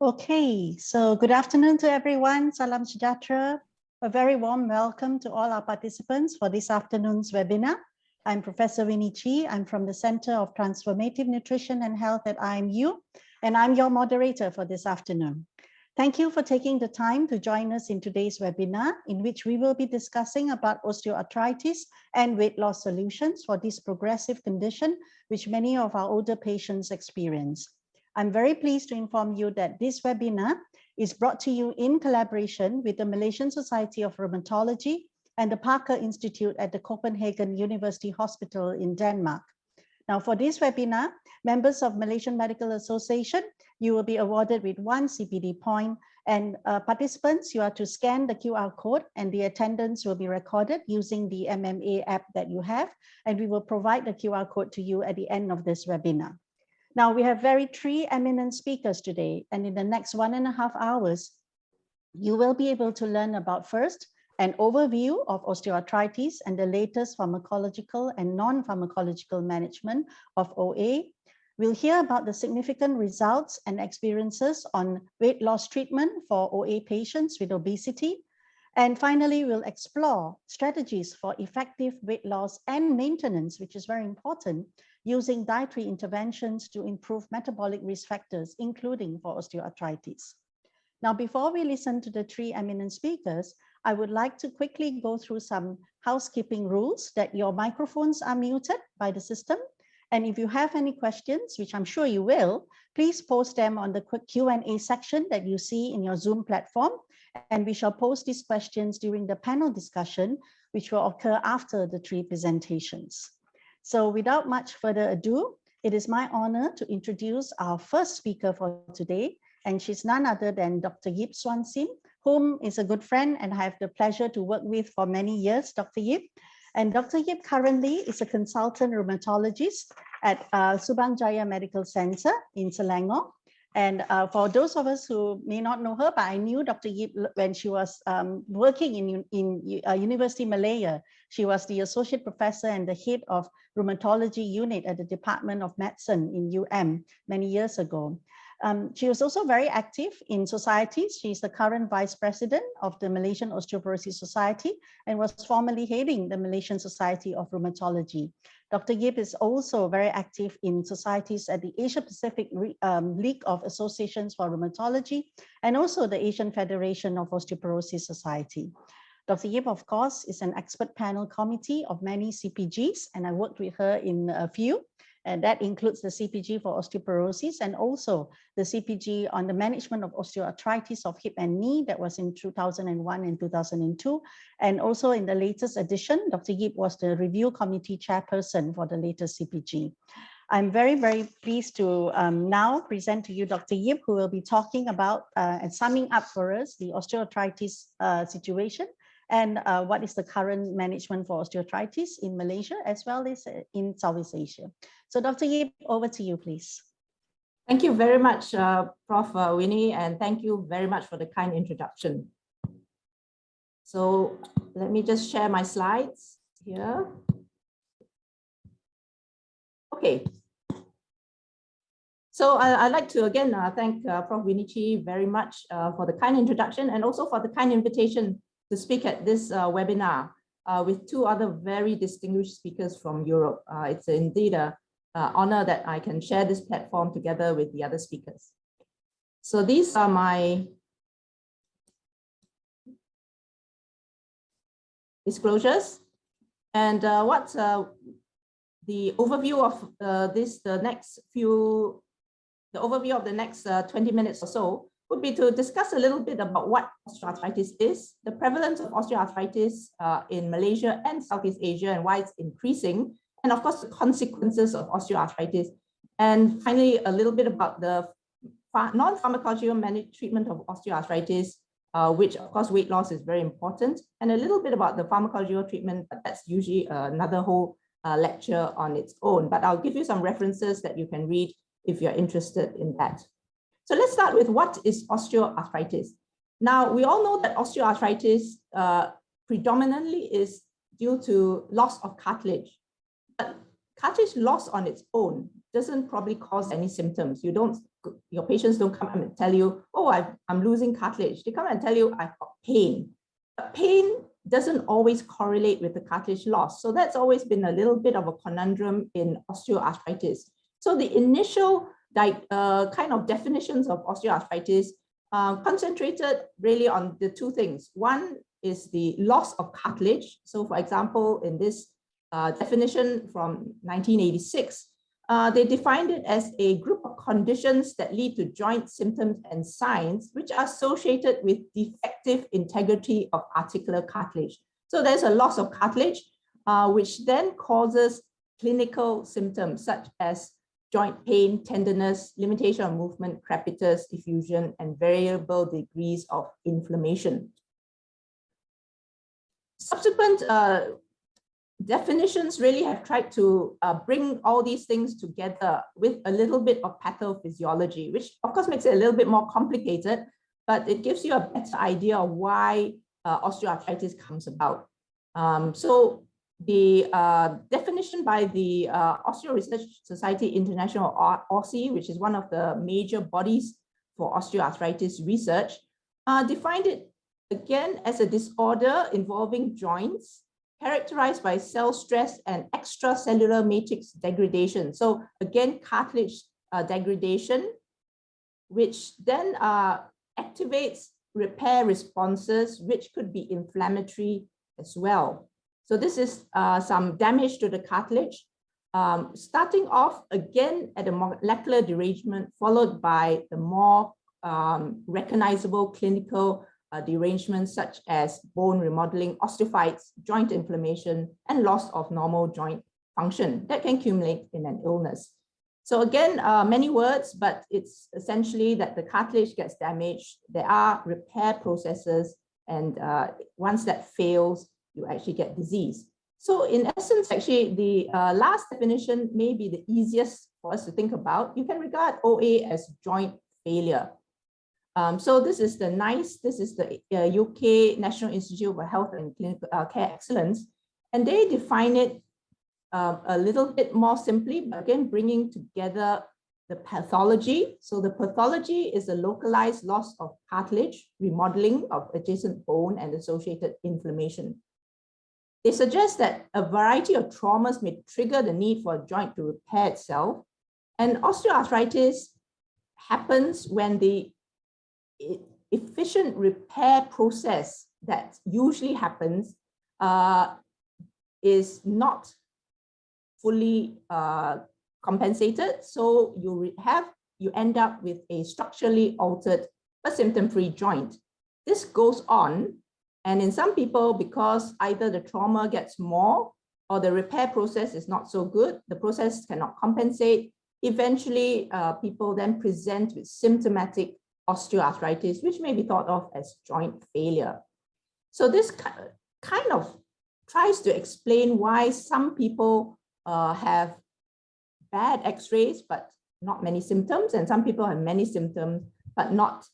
Okay, so good afternoon to everyone. Salam sejahtera. A very warm welcome to all our participants for this afternoon's webinar. I'm Professor Winnie Chi. I'm from the Center of Transformative Nutrition and Health at IMU, and I'm your moderator for this afternoon. Thank you for taking the time to join us in today's webinar, in which we will be discussing about osteoarthritis and weight loss solutions for this progressive condition, which many of our older patients experience. I'm very pleased to inform you that this webinar is brought to you in collaboration with the Malaysian Society of Rheumatology and the Parker Institute at the Copenhagen University Hospital in Denmark. Now, for this webinar, members of Malaysian Medical Association, you will be awarded with 1 CPD point, and participants, you are to scan the QR code, and the attendance will be recorded using the MMA app that you have, and we will provide the QR code to you at the end of this webinar. Now, we have three eminent speakers today, and in the next 1.5 hours, you will be able to learn about first, an overview of osteoarthritis and the latest pharmacological and non-pharmacological management of OA. We'll hear about the significant results and experiences on weight loss treatment for OA patients with obesity. And finally, we'll explore strategies for effective weight loss and maintenance, which is very important, using dietary interventions to improve metabolic risk factors, including for osteoarthritis. Now, before we listen to the three eminent speakers, I would like to quickly go through some housekeeping rules that your microphones are muted by the system. And if you have any questions, which I'm sure you will, please post them on the quick Q&A section that you see in your Zoom platform. And we shall post these questions during the panel discussion, which will occur after the three presentations. So without much further ado, it is my honor to introduce our first speaker for today, and she's none other than Dr. Yip Swansin, whom is a good friend and I have the pleasure to work with for many years, Dr. Yip. And Dr. Yip currently is a consultant rheumatologist at Subang Jaya Medical Center in Selangor. And for those of us who may not know her, but I knew Dr. Yip when she was working in University Malaya. She was the associate professor and the head of rheumatology unit at the Department of Medicine in many years ago. She was also very active in societies. She's the current vice president of the Malaysian Osteoporosis Society and was formerly heading the Malaysian Society of Rheumatology. Dr. Yip is also very active in societies at the Asia Pacific League of Associations for Rheumatology and also the Asian Federation of Osteoporosis Society. Dr. Yip, of course, is an expert panel committee of many CPGs, and I worked with her in a few. And that includes the CPG for osteoporosis and also the CPG on the management of osteoarthritis of hip and knee that was in 2001 and 2002. And also in the latest edition, Dr. Yip was the review committee chairperson for the latest CPG. I'm very, very pleased to now present to you Dr. Yip, who will be talking about and summing up for us the osteoarthritis situation and what is the current management for osteoarthritis in Malaysia as well as in Southeast Asia. So Dr. Yip, over to you, please. Thank you very much, Prof. Winnie, and thank you very much for the kind introduction. So let me just share my slides here. Okay. So I'd like to again thank Prof. Winnie Chi very much for the kind introduction and also for the kind invitation to speak at this webinar with two other very distinguished speakers from Europe. It's indeed a honor that I can share this platform together with the other speakers. So these are my disclosures, and what's the overview of the overview of the next 20 minutes or so would be to discuss a little bit about what osteoarthritis is, the prevalence of osteoarthritis in Malaysia and Southeast Asia and why it's increasing, and of course the consequences of osteoarthritis, and finally a little bit about the non-pharmacological treatment of osteoarthritis, which of course weight loss is very important, and a little bit about the pharmacological treatment, but that's usually another whole lecture on its own, but I'll give you some references that you can read if you're interested in that. So let's start with what is osteoarthritis. Now, we all know that osteoarthritis predominantly is due to loss of cartilage. But cartilage loss on its own doesn't probably cause any symptoms. Your patients don't come and tell you, oh, I'm losing cartilage. They come and tell you, I've got pain. But pain doesn't always correlate with the cartilage loss. So that's always been a little bit of a conundrum in osteoarthritis. So the initial kind of definitions of osteoarthritis concentrated really on the two things. One is the loss of cartilage. So for example, in this definition from 1986, they defined it as a group of conditions that lead to joint symptoms and signs which are associated with defective integrity of articular cartilage. So there's a loss of cartilage, which then causes clinical symptoms such as joint pain, tenderness, limitation of movement, crepitus, diffusion, and variable degrees of inflammation. Subsequent definitions really have tried to bring all these things together with a little bit of pathophysiology, which of course makes it a little bit more complicated, but it gives you a better idea of why osteoarthritis comes about. So the definition by the Osteo Research Society International, ORSI, which is one of the major bodies for osteoarthritis research, defined it again as a disorder involving joints characterized by cell stress and extracellular matrix degradation. So again, cartilage degradation, which then activates repair responses, which could be inflammatory as well. So this is some damage to the cartilage, starting off again at a molecular derangement, followed by the more recognizable clinical derangements such as bone remodeling, osteophytes, joint inflammation, and loss of normal joint function that can accumulate in an illness. So again, many words, but it's essentially that the cartilage gets damaged. There are repair processes, and once that fails, you actually get disease. So in essence, actually, the last definition may be the easiest for us to think about. You can regard OA as joint failure. So this is the UK National Institute for Health and Clinical Care Excellence, and they define it a little bit more simply, but again, bringing together the pathology. So the pathology is a localized loss of cartilage, remodeling of adjacent bone, and associated inflammation. They suggest that a variety of traumas may trigger the need for a joint to repair itself, and osteoarthritis happens when the efficient repair process that usually happens is not fully compensated. So you end up with a structurally altered but symptom-free joint. This goes on, and in some people, because either the trauma gets more or the repair process is not so good, the process cannot compensate. Eventually, people then present with symptomatic osteoarthritis, which may be thought of as joint failure. So this kind of tries to explain why some people have bad x-rays, but not many symptoms, and some people have many symptoms, but not,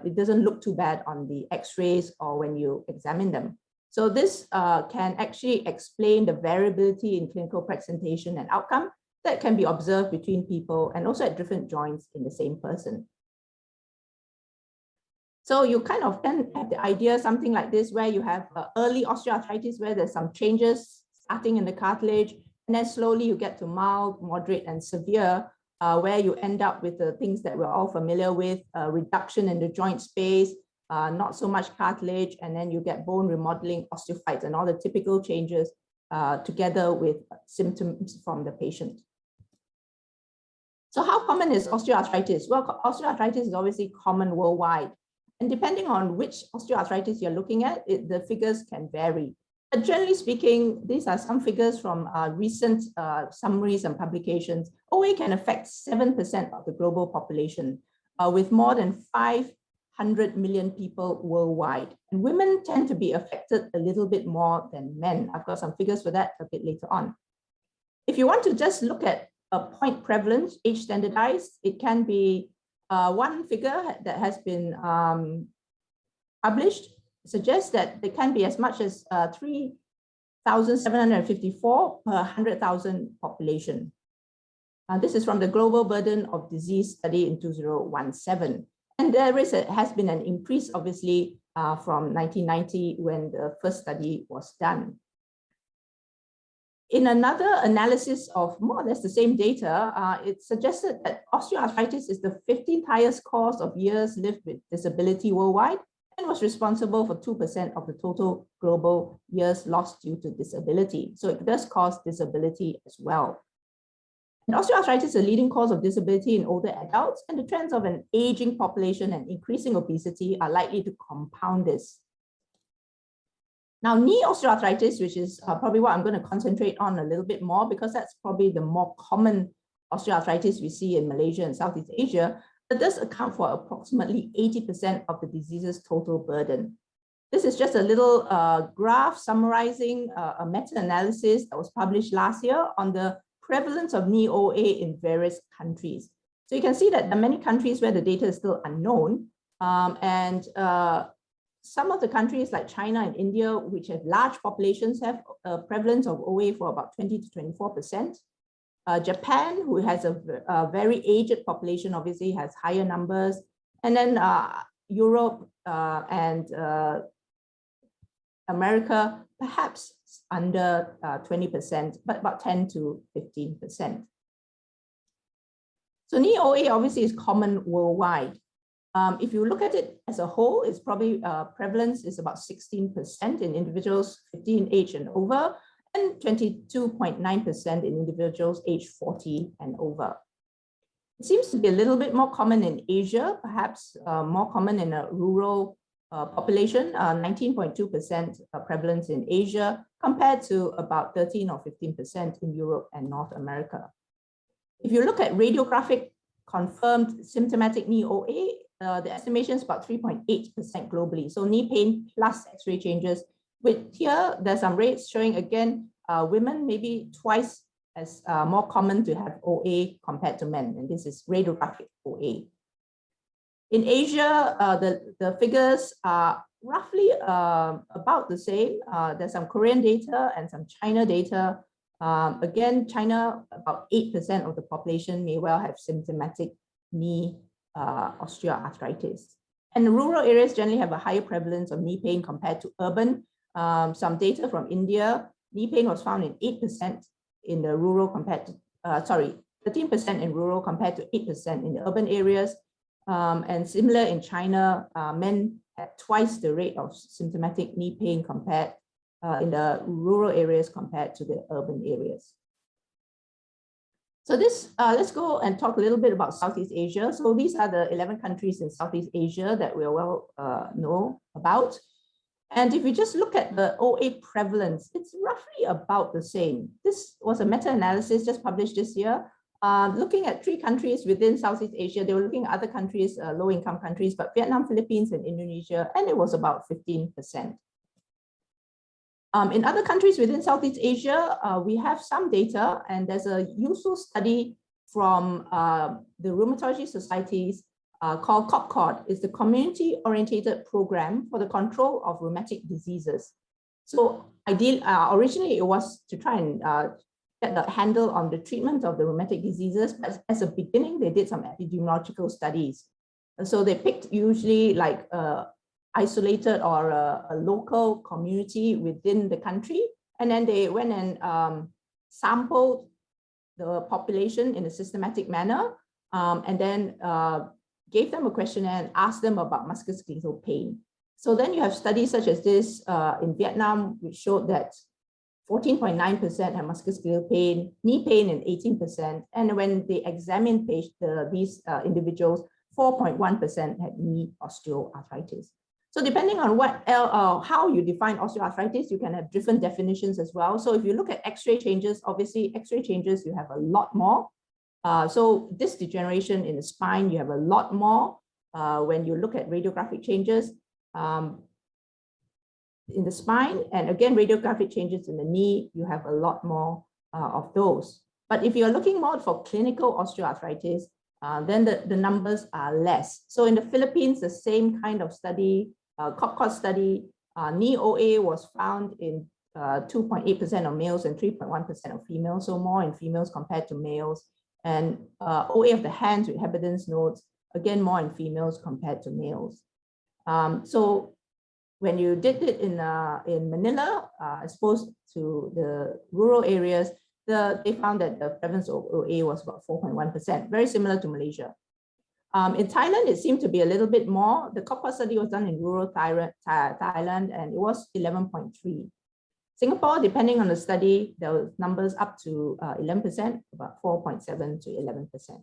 it doesn't look too bad on the x-rays or when you examine them. So this can actually explain the variability in clinical presentation and outcome that can be observed between people and also at different joints in the same person. So you kind of can have the idea, something like this, where you have early osteoarthritis, where there's some changes starting in the cartilage, and then slowly you get to mild, moderate, and severe, where you end up with the things that we're all familiar with, reduction in the joint space, not so much cartilage, and then you get bone remodeling, osteophytes, and all the typical changes together with symptoms from the patient. So how common is osteoarthritis? Well, osteoarthritis is obviously common worldwide. And depending on which osteoarthritis you're looking at, the figures can vary. But generally speaking, these are some figures from recent summaries and publications. OA can affect 7% of the global population, with more than 500 million people worldwide. And women tend to be affected a little bit more than men. I've got some figures for that a bit later on. If you want to just look at a point prevalence, age standardized, it can be one figure that has been published suggests that there can be as much as 3,754 per 100,000 population. This is from the Global Burden of Disease study in 2017. And there has been an increase, obviously, from 1990 when the first study was done. In another analysis of more or less the same data, it suggested that osteoarthritis is the 15th highest cause of years lived with disability worldwide and was responsible for 2% of the total global years lost due to disability. So it does cause disability as well. And osteoarthritis is a leading cause of disability in older adults, and the trends of an aging population and increasing obesity are likely to compound this. Now, knee osteoarthritis, which is probably what I'm going to concentrate on a little bit more, because that's probably the more common osteoarthritis we see in Malaysia and Southeast Asia, that does account for approximately 80% of the disease's total burden. This is just a little graph summarizing a meta-analysis that was published last year on the prevalence of kneeOA in various countries. So you can see that there are many countries where the data is still unknown, and some of the countries like China and India, which have large populations, have a prevalence of OA for about 20 to 24%. Japan, who has a very aged population, obviously has higher numbers. And then Europe and America, perhaps under 20%, but about 10 to 15%. So kneeOA obviously is common worldwide. If you look at it as a whole, it's probably prevalence is about 16% in individuals 15 age and over, and 22.9% in individuals age 40 and over. It seems to be a little bit more common in Asia, perhaps more common in a rural population, 19.2% prevalence in Asia, compared to about 13 or 15% in Europe and North America. If you look at radiographic confirmed symptomatic kneeOA, the estimation is about 3.8% globally. So knee pain plus X-ray changes. With here, there's some rates showing again, women maybe twice as more common to have OA compared to men, and this is radiographic OA. In Asia, the figures are roughly about the same. There's some Korean data and some China data. Again, China, about 8% of the population may well have symptomatic knee osteoarthritis. And rural areas generally have a higher prevalence of knee pain compared to urban. Some data from India, knee pain was found in 8% in the rural compared to, 13% in rural compared to 8% in the urban areas. And similar in China, men had twice the rate of symptomatic knee pain compared in the rural areas compared to the urban areas. So this, let's go and talk a little bit about Southeast Asia. So these are the 11 countries in Southeast Asia that we well know about. And if you just look at the OA prevalence, it's roughly about the same. This was a meta-analysis just published this year, looking at 3 countries within Southeast Asia. They were looking at other countries, low-income countries, but Vietnam, Philippines, and Indonesia, and it was about 15%. In other countries within Southeast Asia, we have some data, and there's a useful study from the rheumatology societies called COPCOD. It's the Community-Orientated Program for the Control of Rheumatic Diseases. So originally it was to try and get a handle on the treatment of the rheumatic diseases, but as a beginning, they did some epidemiological studies. And so they picked usually like isolated or a local community within the country. And then they went and sampled the population in a systematic manner, and then gave them a questionnaire and asked them about musculoskeletal pain. So then you have studies such as this in Vietnam, which showed that 14.9% had musculoskeletal pain, knee pain in 18%. And when they examined these individuals, 4.1% had knee osteoarthritis. So depending on how you define osteoarthritis, you can have different definitions as well. So if you look at X-ray changes, obviously X-ray changes, you have a lot more. So this degeneration in the spine, you have a lot more when you look at radiographic changes in the spine. And again, radiographic changes in the knee, you have a lot more of those. But if you're looking more for clinical osteoarthritis, then the numbers are less. So in the Philippines, the same kind of study, COPCOD study, kneeOA was found in 2.8% of males and 3.1% of females, so more in females compared to males. And OA of the hands with Heberdin's nodes, again, more in females compared to males. So when you did it in Manila, as opposed to the rural areas, they found that the prevalence of OA was about 4.1%, very similar to Malaysia. In Thailand, it seemed to be a little bit more. The cohort study was done in rural Thailand, and it was 11.3. Singapore, depending on the study, there were numbers up to 11%, about 4.7 to 11%.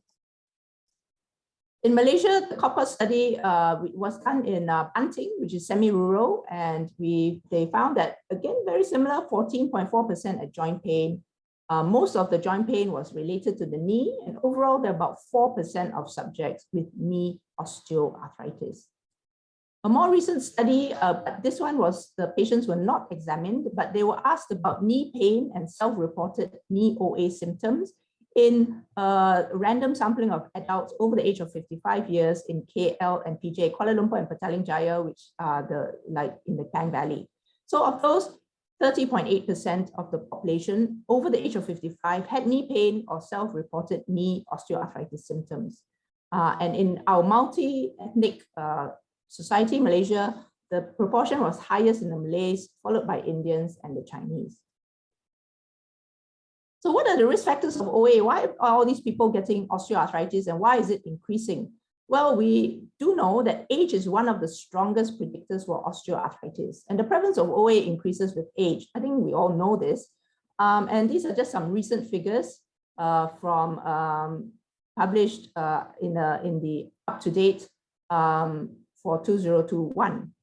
In Malaysia, the cohort study was done in Banting, which is semi-rural, and they found that, again, very similar, 14.4% at joint pain. Most of the joint pain was related to the knee, and overall, there are about 4% of subjects with knee osteoarthritis. A more recent study, this one was the patients were not examined, but they were asked about knee pain and self-reported kneeOA symptoms in random sampling of adults over the age of 55 years in KL and PJ, Kuala Lumpur and Petaling Jaya, which are in the Klang Valley. So of those, 30.8% of the population over the age of 55 had knee pain or self-reported knee osteoarthritis symptoms. And in our multi-ethnic society, Malaysia, the proportion was highest in the Malays, followed by Indians and the Chinese. So what are the risk factors of OA? Why are all these people getting osteoarthritis and why is it increasing? Well, we do know that age is one of the strongest predictors for osteoarthritis, and the prevalence of OA increases with age. I think we all know this. And these are just some recent figures from published in the up-to-date for 2021.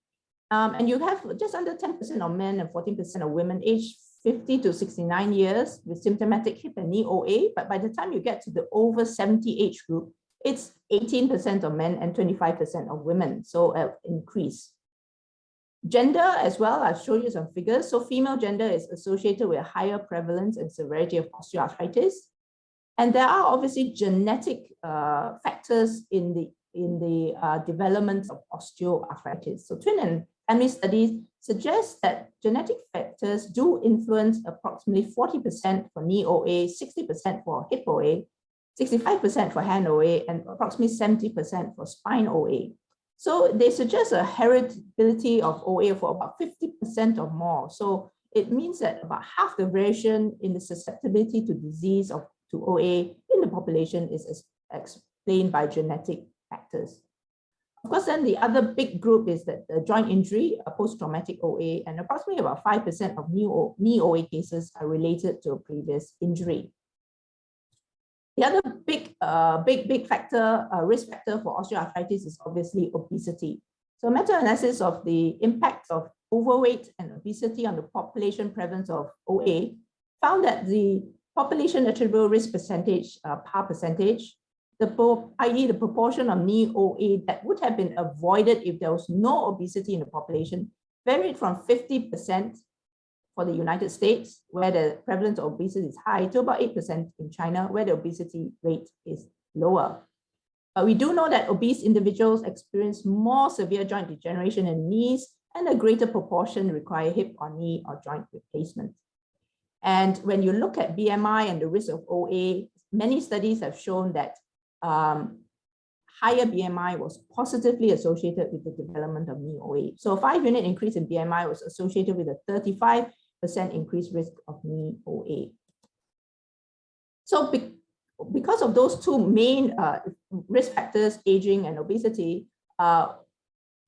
And you have just under 10% of men and 14% of women aged 50 to 69 years with symptomatic hip and knee OA, but by the time you get to the over 70 age group, it's 18% of men and 25% of women, so an increase. Gender as well, I've shown you some figures. So female gender is associated with a higher prevalence and severity of osteoarthritis. And there are obviously genetic factors in the development of osteoarthritis. So twin and family studies suggest that genetic factors do influence approximately 40% for knee OA, 60% for hip OA, 65% for hand OA, and approximately 70% for spine OA. So they suggest a heritability of OA for about 50% or more. So it means that about half the variation in the susceptibility to disease to OA in the population is explained by genetic factors. Of course, then the other big group is that the joint injury, a post-traumatic OA, and approximately about 5% of knee OA cases are related to a previous injury. The other big factor, risk factor for osteoarthritis is obviously obesity. So meta-analysis of the impact of overweight and obesity on the population prevalence of OA found that the population attributable risk percentage, PAR percentage, i.e. the proportion of knee OA that would have been avoided if there was no obesity in the population, varied from 50% for the United States, where the prevalence of obesity is high, to about 8% in China, where the obesity rate is lower. We do know that obese individuals experience more severe joint degeneration in knees, and a greater proportion require hip or knee or joint replacement. And when you look at BMI and the risk of OA, many studies have shown that higher BMI was positively associated with the development of knee OA. So a 5-unit increase in BMI was associated with a 35% increased risk of knee OA. So because of those two main risk factors, aging and obesity,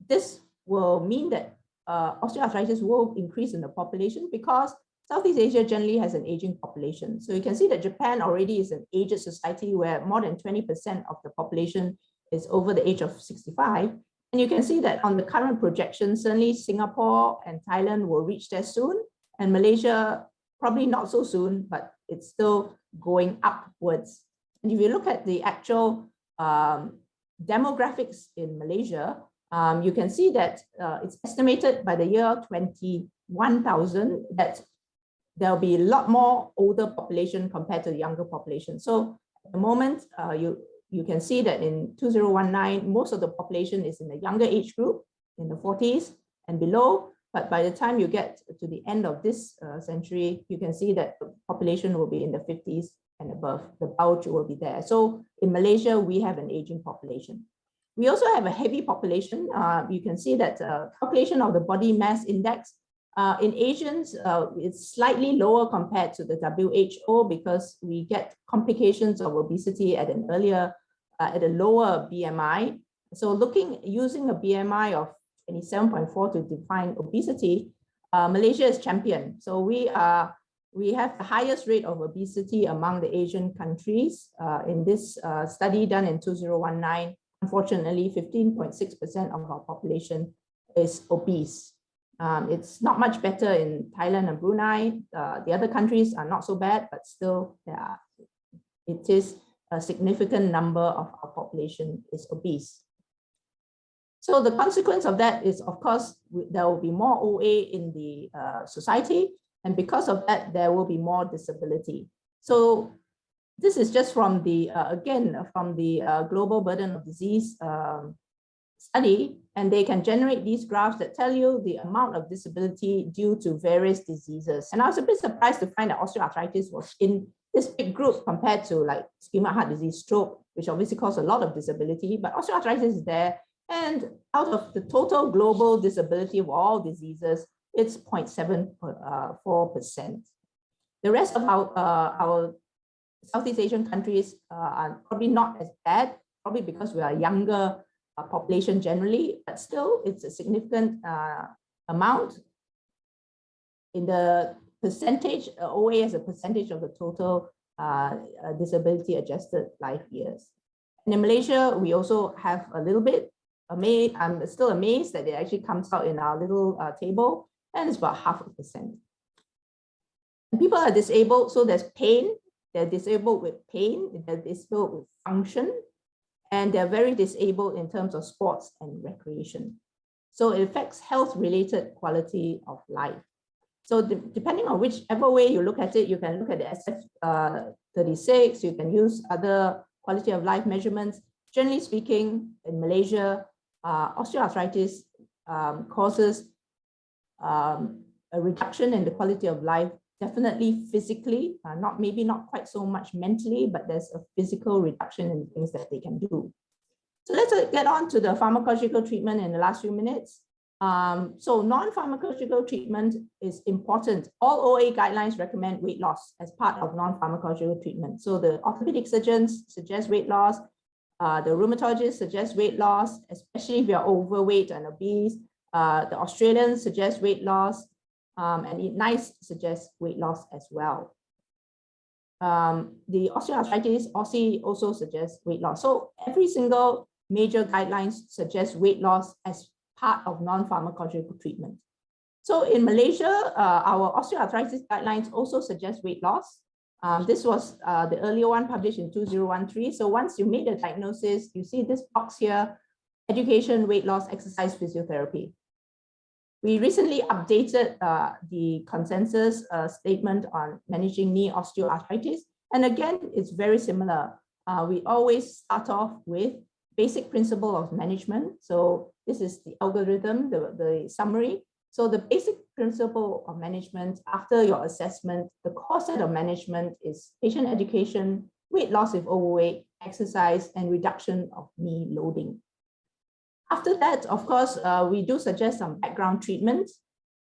this will mean that osteoarthritis will increase in the population because Southeast Asia generally has an aging population. So you can see that Japan already is an aged society where more than 20% of the population is over the age of 65. And you can see that on the current projections, certainly Singapore and Thailand will reach there soon, and Malaysia probably not so soon, but it's still going upwards. And if you look at the actual demographics in Malaysia, you can see that it's estimated by the year 21,000 that there'll be a lot more older population compared to the younger population. So at the moment, you can see that in 2019, most of the population is in the younger age group, in the 40s and below. But by the time you get to the end of this century, you can see that the population will be in the 50s and above. The bulge will be there. So in Malaysia, we have an aging population. We also have a heavy population. You can see that calculation of the body mass index in Asians, it's slightly lower compared to the WHO because we get complications of obesity at an earlier, at a lower BMI. So using a BMI of 27.4 to define obesity, Malaysia is champion. So we have the highest rate of obesity among the Asian countries. In this study done in 2019, unfortunately, 15.6% of our population is obese. It's not much better in Thailand and Brunei. The other countries are not so bad, but still, it is a significant number of our population is obese. So the consequence of that is, of course, there will be more OA in the society, and because of that, there will be more disability. So this is just from the, again, from the Global Burden of Disease study, and they can generate these graphs that tell you the amount of disability due to various diseases. And I was a bit surprised to find that osteoarthritis was in this big group compared to like ischemic heart disease, stroke, which obviously cause a lot of disability, but osteoarthritis is there. And out of the total global disability of all diseases, it's 0.74%. The rest of our Southeast Asian countries are probably not as bad, probably because we are younger population generally, but still it's a significant amount. In the percentage, OA as a percentage of the total disability adjusted life years. And in Malaysia, we also have a little bit. I'm still amazed that it actually comes out in our little table, and it's about 0.5%. People are disabled, so there's pain. They're disabled with pain, they're disabled with function, and they're very disabled in terms of sports and recreation. So it affects health-related quality of life. So depending on whichever way you look at it, you can look at the SF36, you can use other quality of life measurements. Generally speaking, in Malaysia, osteoarthritis causes a reduction in the quality of life, definitely physically, maybe not quite so much mentally, but there's a physical reduction in things that they can do. So let's get on to the pharmacological treatment in the last few minutes. So non-pharmacological treatment is important. All OA guidelines recommend weight loss as part of non-pharmacological treatment. So the orthopedic surgeons suggest weight loss. The rheumatologists suggest weight loss, especially if you're overweight and obese. The Australians suggest weight loss, and NICE suggests weight loss as well. The osteoarthritis, Aussie also suggests weight loss. So every single major guidelines suggests weight loss as part of non-pharmacological treatment. So in Malaysia, our osteoarthritis guidelines also suggest weight loss. This was the earlier one published in 2013. So once you made a diagnosis, you see this box here, education, weight loss, exercise, physiotherapy. We recently updated the consensus statement on managing knee osteoarthritis. And again, it's very similar. We always start off with basic principle of management. So this is the algorithm, the summary. So the basic principle of management after your assessment, the core set of management is patient education, weight loss if overweight, exercise, and reduction of knee loading. After that, of course, we do suggest some background treatment.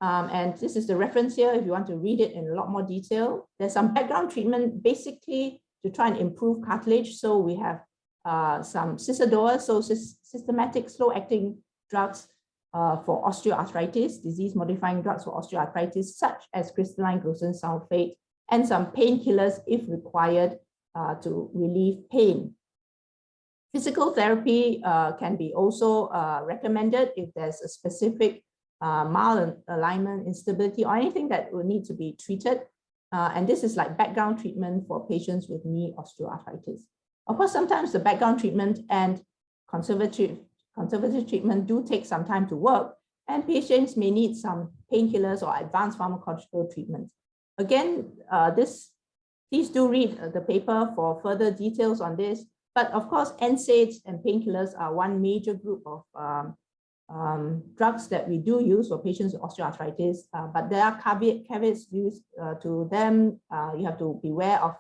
And this is the reference here if you want to read it in a lot more detail. There's some background treatment basically to try and improve cartilage. So we have some Cisador, so systematic slow-acting drugs for osteoarthritis, disease-modifying drugs for osteoarthritis, such as crystalline glucosamine sulfate, and some painkillers if required to relieve pain. Physical therapy can be also recommended if there's a specific malalignment, instability, or anything that will need to be treated. And this is like background treatment for patients with knee osteoarthritis. Of course, sometimes the background treatment and conservative treatment do take some time to work, and patients may need some painkillers or advanced pharmacological treatment. Again, please do read the paper for further details on this. But of course, NSAIDs and painkillers are one major group of drugs that we do use for patients with osteoarthritis. But there are caveats used to them. You have to beware of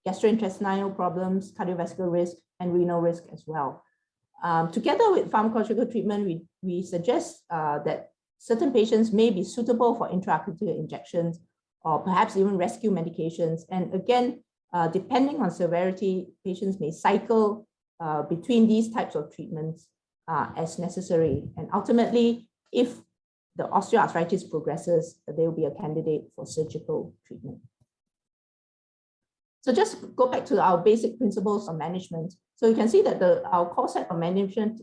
gastrointestinal problems, cardiovascular risk, and renal risk as well. Together with pharmacological treatment, we suggest that certain patients may be suitable for intraarticular injections or perhaps even rescue medications. And again, depending on severity, patients may cycle between these types of treatments as necessary. And ultimately, if the osteoarthritis progresses, they will be a candidate for surgical treatment. So just go back to our basic principles of management. So you can see that our core set of management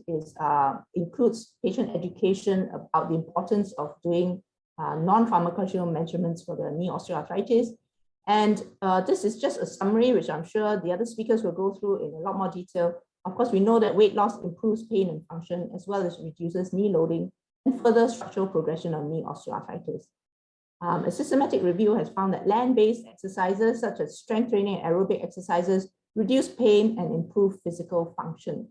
includes patient education about the importance of doing non-pharmacological measurements for the knee osteoarthritis. And this is just a summary, which I'm sure the other speakers will go through in a lot more detail. Of course, we know that weight loss improves pain and function, as well as reduces knee loading and further structural progression of knee osteoarthritis. A systematic review has found that land-based exercises such as strength training and aerobic exercises reduce pain and improve physical function.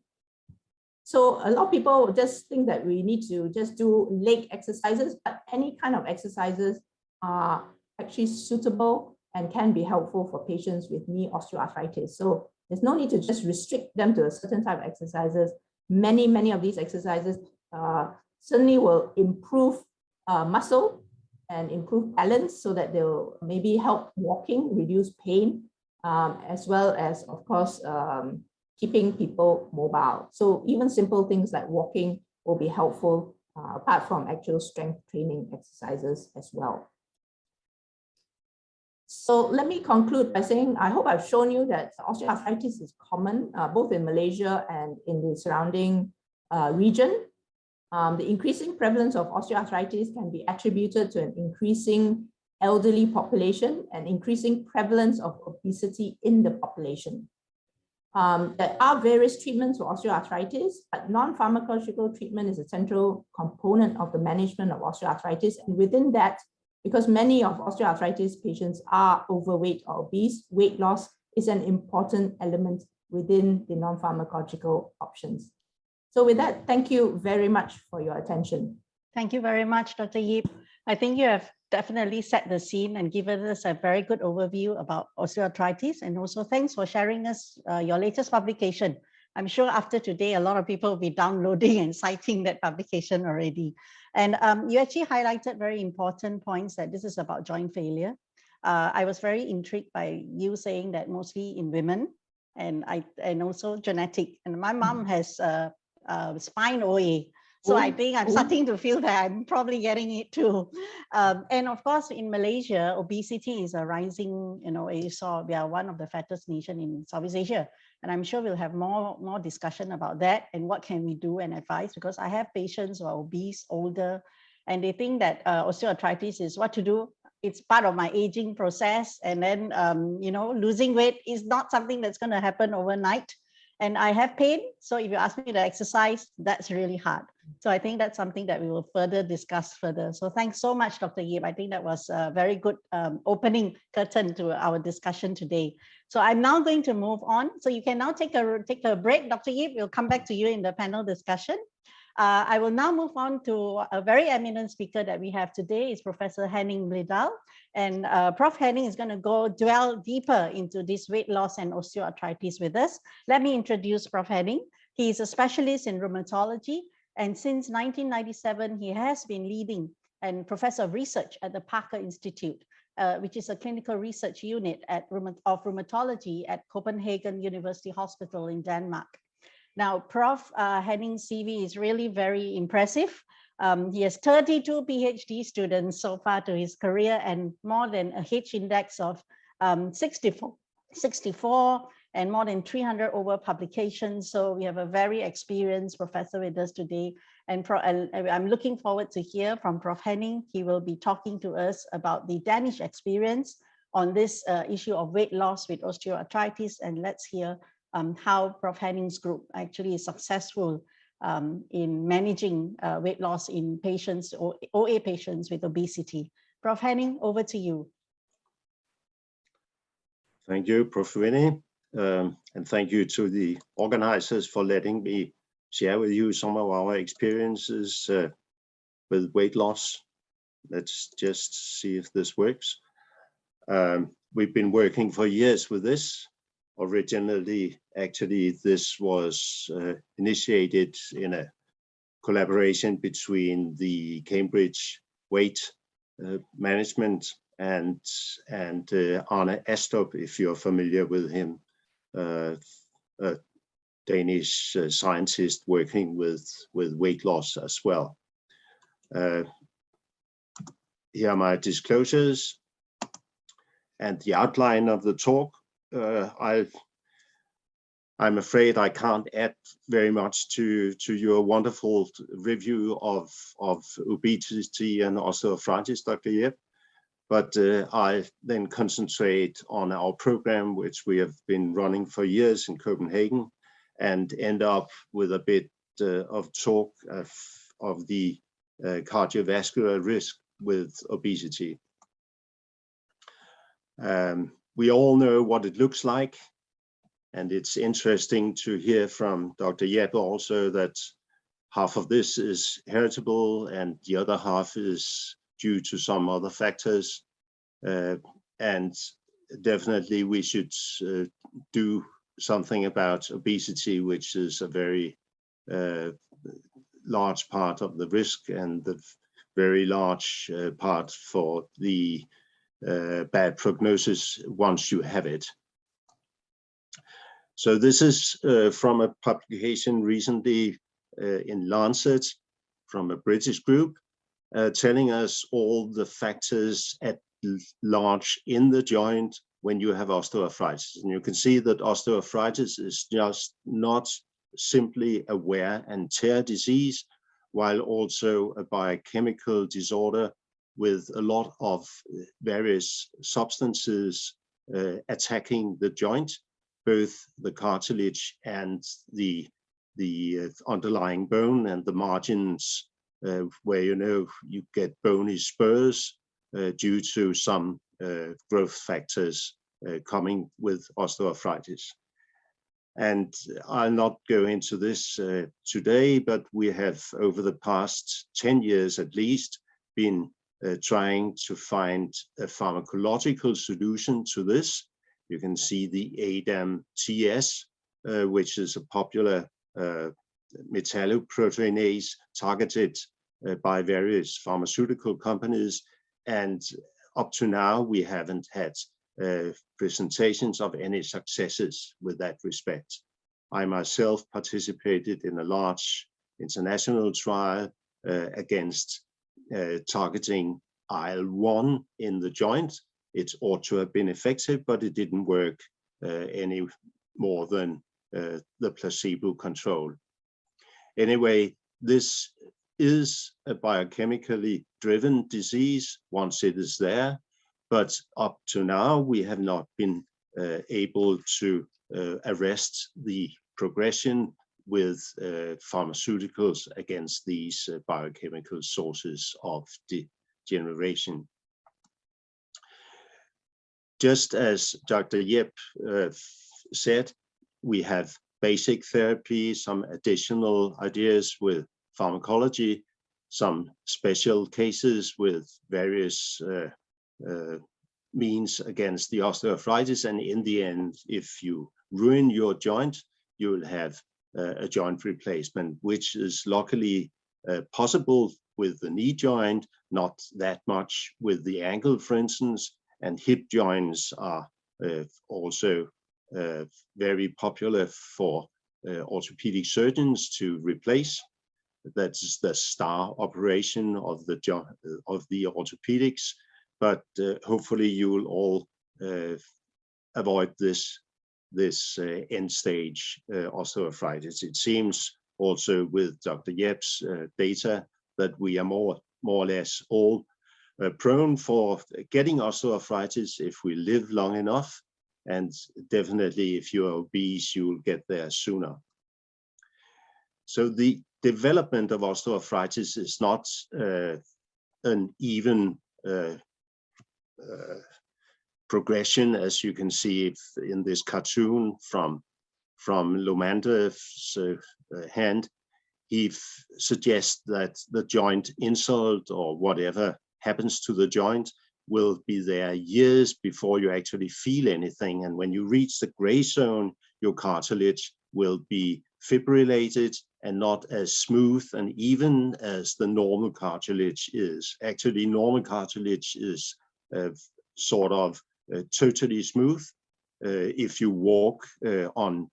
So a lot of people just think that we need to just do leg exercises, but any kind of exercises are actually suitable and can be helpful for patients with knee osteoarthritis. So there's no need to just restrict them to a certain type of exercises. Many of these exercises certainly will improve muscle and improve balance so that they'll maybe help walking, reduce pain, as well as, of course, keeping people mobile. So even simple things like walking will be helpful, apart from actual strength training exercises as well. So let me conclude by saying, I hope I've shown you that osteoarthritis is common, both in Malaysia and in the surrounding region. The increasing prevalence of osteoarthritis can be attributed to an increasing elderly population and increasing prevalence of obesity in the population. There are various treatments for osteoarthritis, but non-pharmacological treatment is a central component of the management of osteoarthritis. And within that, because many of osteoarthritis patients are overweight or obese, weight loss is an important element within the non-pharmacological options. So with that, thank you very much for your attention. Thank you very much, Dr. Yip. I think you have definitely set the scene and given us a very good overview about osteoarthritis. And also thanks for sharing us your latest publication. I'm sure after today, a lot of people will be downloading and citing that publication already. And you actually highlighted very important points that this is about joint failure. I was very intrigued by you saying that mostly in women and also genetic. And my mom has spine OA. So I think I'm starting to feel that I'm probably getting it too. And of course, in Malaysia, obesity is a rising, you saw we are one of the fattest nation in Southeast Asia. And I'm sure we'll have more discussion about that and what can we do and advise, because I have patients who are obese, older, and they think that osteoarthritis is what to do. It's part of my aging process. And then, losing weight is not something that's going to happen overnight. And I have pain. So if you ask me to exercise, that's really hard. So I think that's something that we will further discuss further. So thanks so much, Dr. Yip. I think that was a very good opening curtain to our discussion today. So I'm now going to move on. So you can now take a break, Dr. Yip. We'll come back to you in the panel discussion. I will now move on to a very eminent speaker that we have today is Professor Henning Blidal. And Prof. Henning is going to dwell deeper into this weight loss and osteoarthritis with us. Let me introduce Prof. Henning. He is a specialist in rheumatology. And since 1997, he has been leading and professor of research at the Parker Institute, which is a clinical research unit of rheumatology at Copenhagen University Hospital in Denmark. Now, Prof. Henning's CV is really very impressive. He has 32 PhD students so far to his career and more than a H index of 64 and more than 300 over publications. So we have a very experienced professor with us today. And I'm looking forward to hear from Prof. Henning. He will be talking to us about the Danish experience on this issue of weight loss with osteoarthritis. And let's hear how Prof. Henning's group actually is successful in managing weight loss in patients or OA patients with obesity. Prof. Henning, over to you. Thank you, Prof. Winnie, and thank you to the organizers for letting me share with you some of our experiences with weight loss. Let's just see if this works. We've been working for years with this, originally, actually, this was initiated in a collaboration between the Cambridge Weight Management and Arne Astrup, if you're familiar with him, a Danish scientist working with weight loss as well. Here are my disclosures and the outline of the talk. I'm afraid I can't add very much to your wonderful review of obesity and osteoarthritis, Dr. Jep, but I then concentrate on our program, which we have been running for years in Copenhagen, and end up with a bit of talk of the cardiovascular risk with obesity. We all know what it looks like, and it's interesting to hear from Dr. Jep also that half of this is heritable and the other half is due to some other factors. And definitely we should do something about obesity, which is a very large part of the risk and the very large part for the bad prognosis once you have it. So this is from a publication recently in Lancet from a British group, telling us all the factors at large in the joint when you have osteoarthritis. And you can see that osteoarthritis is just not simply a wear and tear disease, while also a biochemical disorder with a lot of various substances attacking the joint, both the cartilage and the underlying bone and the margins, where you get bony spurs due to some growth factors coming with osteoarthritis. And I'll not go into this today, but we have over the past 10 years at least been trying to find a pharmacological solution to this. You can see the ADAM-TS, which is a popular metalloproteinase targeted by various pharmaceutical companies. And up to now, we haven't had presentations of any successes with that respect. I myself participated in a large international trial against targeting IL-1 in the joint. It ought to have been effective, but it didn't work any more than the placebo control. Anyway, this is a biochemically driven disease once it is there, but up to now we have not been able to arrest the progression with pharmaceuticals against these biochemical sources of degeneration. Just as Dr. Jep said, we have basic therapy, some additional ideas with pharmacology, some special cases with various means against the osteoarthritis. And in the end, if you ruin your joint, you will have a joint replacement, which is luckily possible with the knee joint, not that much with the ankle, for instance, and hip joints are also very popular for orthopedic surgeons to replace. That's the star operation of the orthopedics, but hopefully you will all avoid this end stage osteoarthritis. It seems also with Dr. Jep's data that we are more or less all prone for getting osteoarthritis if we live long enough, and definitely if you're obese, you will get there sooner. So the development of osteoarthritis is not an even progression, as you can see in this cartoon from Lomander's hand. He suggests that the joint insult or whatever happens to the joint will be there years before you actually feel anything. And when you reach the gray zone, your cartilage will be fibrillated and not as smooth and even as the normal cartilage is. Actually, normal cartilage is sort of totally smooth. If you walk on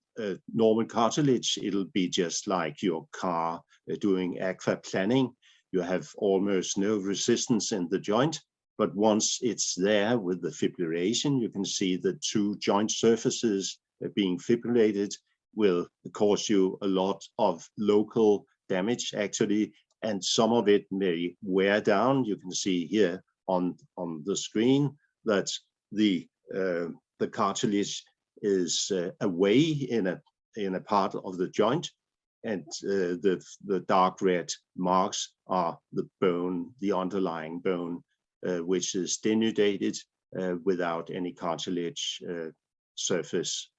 normal cartilage, it'll be just like your car doing aquaplaning. You have almost no resistance in the joint, but once it's there with the fibrillation, you can see the two joint surfaces being fibrillated will cause you a lot of local damage actually, and some of it may wear down. You can see here on the screen that the cartilage is away in a part of the joint, and the dark red marks are the bone, the underlying bone, which is denudated without any cartilage surface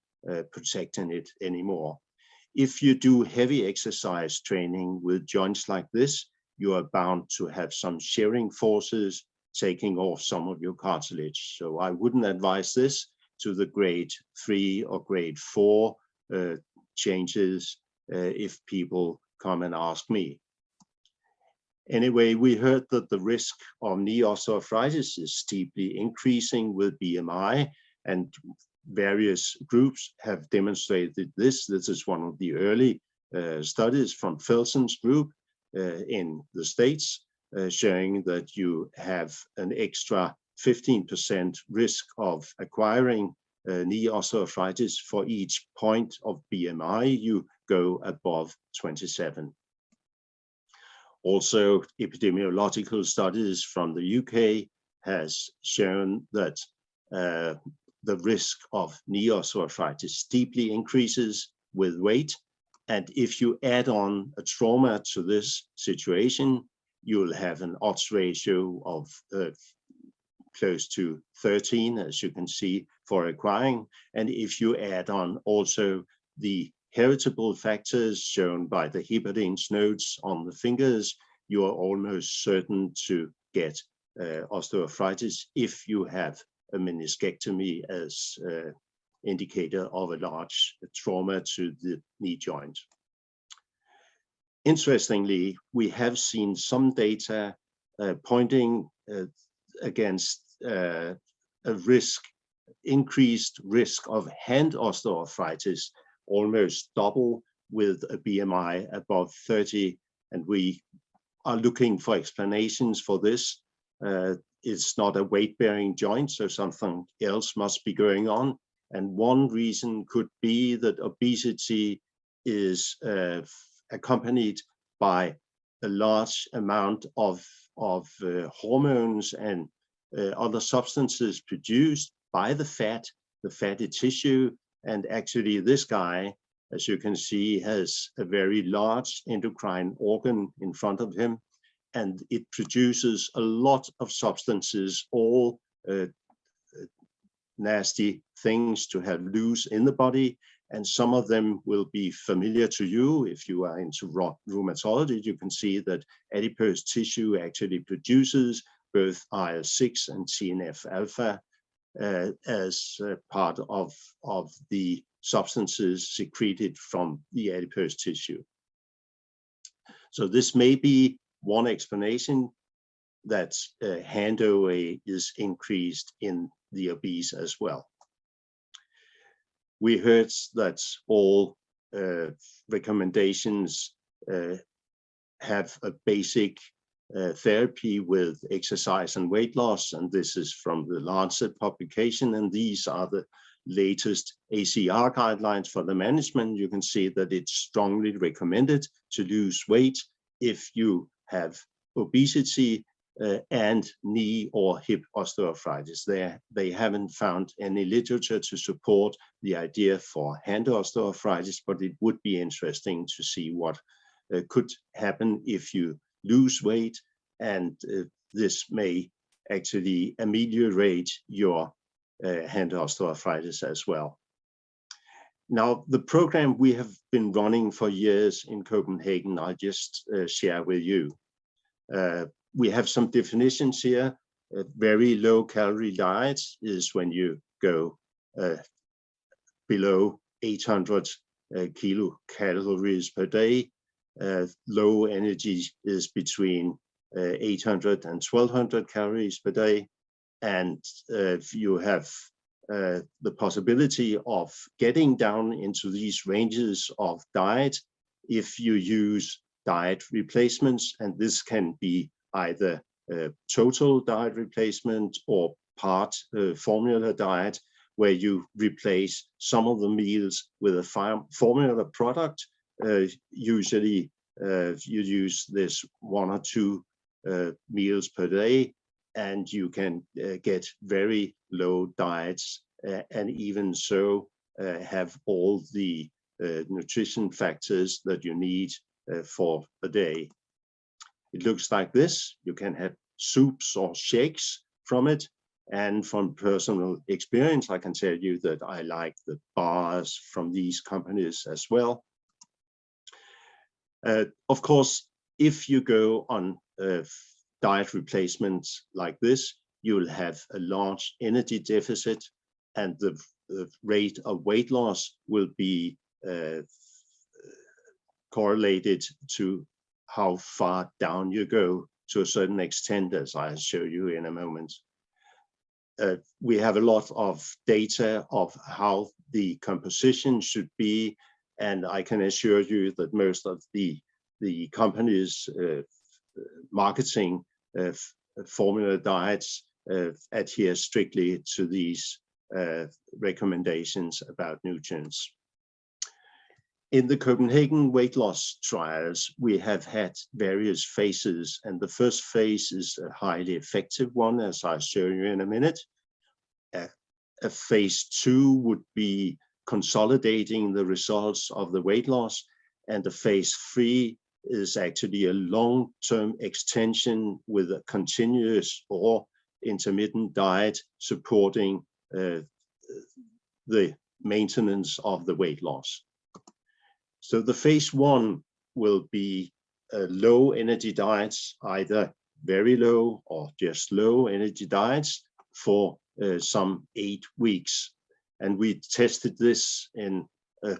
protecting it anymore. If you do heavy exercise training with joints like this, you are bound to have some shearing forces taking off some of your cartilage. So I wouldn't advise this to the grade 3 or grade 4 changes if people come and ask me. Anyway, we heard that the risk of knee osteoarthritis is steeply increasing with BMI, and various groups have demonstrated this. This is one of the early studies from Felson's group in the States, showing that you have an extra 15% risk of acquiring knee osteoarthritis for each point of BMI you go above 27. Also, epidemiological studies from the UK has shown that the risk of knee osteoarthritis steeply increases with weight. And if you add on a trauma to this situation, you'll have an odds ratio of close to 13, as you can see, for acquiring. And if you add on also the heritable factors shown by the Hipperding's nodes on the fingers, you are almost certain to get osteoarthritis if you have a meniscectomy as indicator of a large trauma to the knee joint. Interestingly, we have seen some data pointing against a increased risk of hand osteoarthritis, almost double with a BMI above 30, and we are looking for explanations for this. It's not a weight-bearing joint, so something else must be going on. And one reason could be that obesity is accompanied by a large amount of hormones and other substances produced by the fatty tissue. And actually this guy, as you can see, has a very large endocrine organ in front of him, and it produces a lot of substances, all nasty things to have loose in the body. And some of them will be familiar to you if you are into rheumatology. You can see that adipose tissue actually produces both IL-6 and TNF-alpha as part of the substances secreted from the adipose tissue. So this may be one explanation that hand OA is increased in the obese as well. We heard that all recommendations have a basic therapy with exercise and weight loss, and this is from the Lancet publication, and these are the latest ACR guidelines for the management. You can see that it's strongly recommended to lose weight if you have obesity and knee or hip osteoarthritis. They haven't found any literature to support the idea for hand osteoarthritis, but it would be interesting to see what could happen if you lose weight, and this may actually ameliorate your hand osteoarthritis as well. Now, the program we have been running for years in Copenhagen, I'll just share with you. We have some definitions here very low calorie diets is when you go below 800 kilocalories per day. Low energy is between 800 and 1200 calories per day. And you have the possibility of getting down into these ranges of diet if you use diet replacements, and this can be either total diet replacement or part formula diet, where you replace some of the meals with a formula product. Usually you use this 1 or 2 meals per day, and you can get very low diets and even so have all the nutrition factors that you need for a day. It looks like this. You can have soups or shakes from it. And from personal experience, I can tell you that I like the bars from these companies as well. Of course, if you go on diet replacements like this, you'll have a large energy deficit, and the rate of weight loss will be correlated to how far down you go to a certain extent, as I'll show you in a moment. We have a lot of data of how the composition should be, and I can assure you that most of the companies marketing formula diets adhere strictly to these recommendations about nutrients. In the Copenhagen weight loss trials, we have had various phases, and the first phase is a highly effective one, as I'll show you in a minute. A phase 2 would be consolidating the results of the weight loss, and the phase 3 is actually a long-term extension with a continuous or intermittent diet supporting the maintenance of the weight loss. So the phase 1 will be low energy diets, either very low or just low energy diets for some 8 weeks. And we tested this in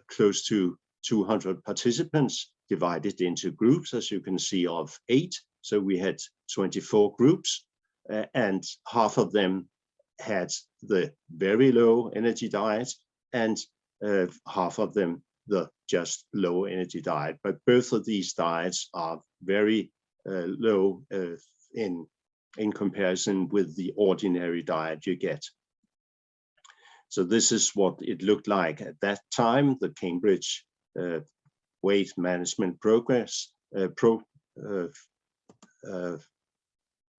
close to 200 participants divided into groups, as you can see, of 8. So we had 24 groups, and half of them had the very low energy diet, and half of them the just low energy diet. But both of these diets are very low in comparison with the ordinary diet you get. So this is what it looked like at that time, the Cambridge weight management progress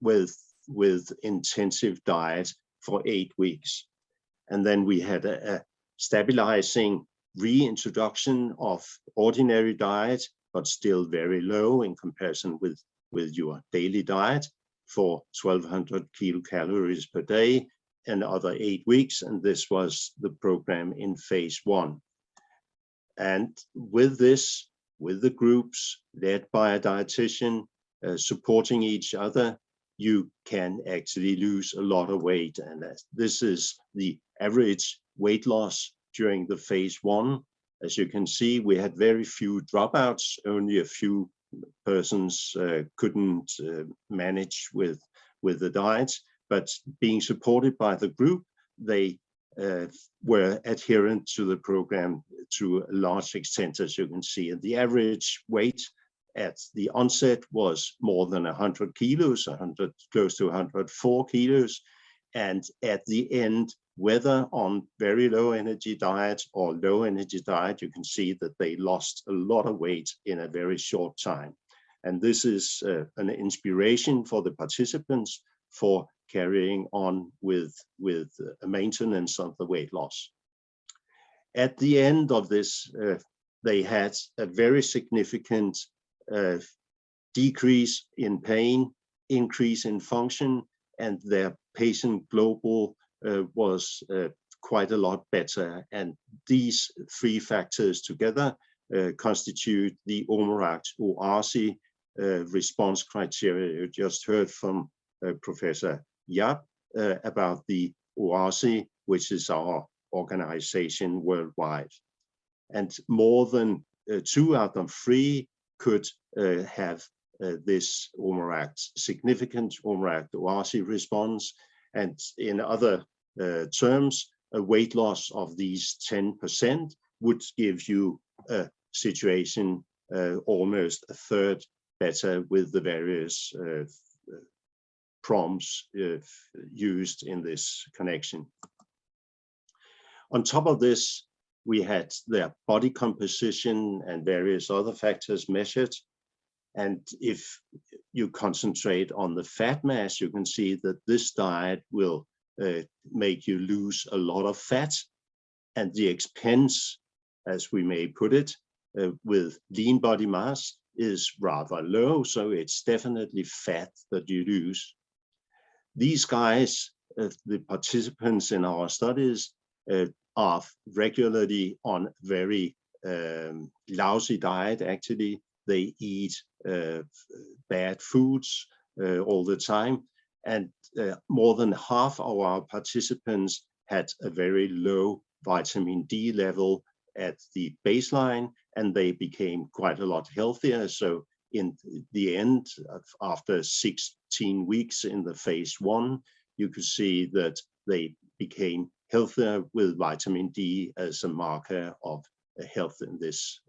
with intensive diet for 8 weeks. And then we had a stabilizing reintroduction of ordinary diet, but still very low in comparison with your daily diet for 1200 kilocalories per day, another 8 weeks. And this was the program in phase 1. And with this, with the groups led by a dietitian supporting each other, you can actually lose a lot of weight. And this is the average weight loss during the phase 1. As you can see, we had very few dropouts. Only a few persons couldn't manage with the diet, but being supported by the group, they were adherent to the program to a large extent, as you can see. And the average weight at the onset was more than 100 kilos, close to 104 kilos. And at the end, whether on very low energy diet or low energy diet, you can see that they lost a lot of weight in a very short time. And this is an inspiration for the participants for carrying on with a maintenance of the weight loss. At the end of this, they had a very significant decrease in pain, increase in function, and their patient global was quite a lot better. And these 3 factors together constitute the ORAC response criteria you just heard from Professor Yap about the OASI, which is our organization worldwide. And more than 2 out of 3 could have this OMERACT, significant OMERACT OASI response. And in other terms, a weight loss of these 10% would give you a situation almost a third better with the various prompts used in this connection. On top of this, we had their body composition and various other factors measured. And if you concentrate on the fat mass, you can see that this diet will make you lose a lot of fat, and the expense, as we may put it, with lean body mass is rather low, so it's definitely fat that you lose. These guys, the participants in our studies, are regularly on very lousy diet. Actually, they eat bad foods all the time, and more than half of our participants had a very low vitamin D level at the baseline, and they became quite a lot healthier. So in the end, after 16 weeks in the phase 1, you could see that they became healthier with vitamin D as a marker of health in this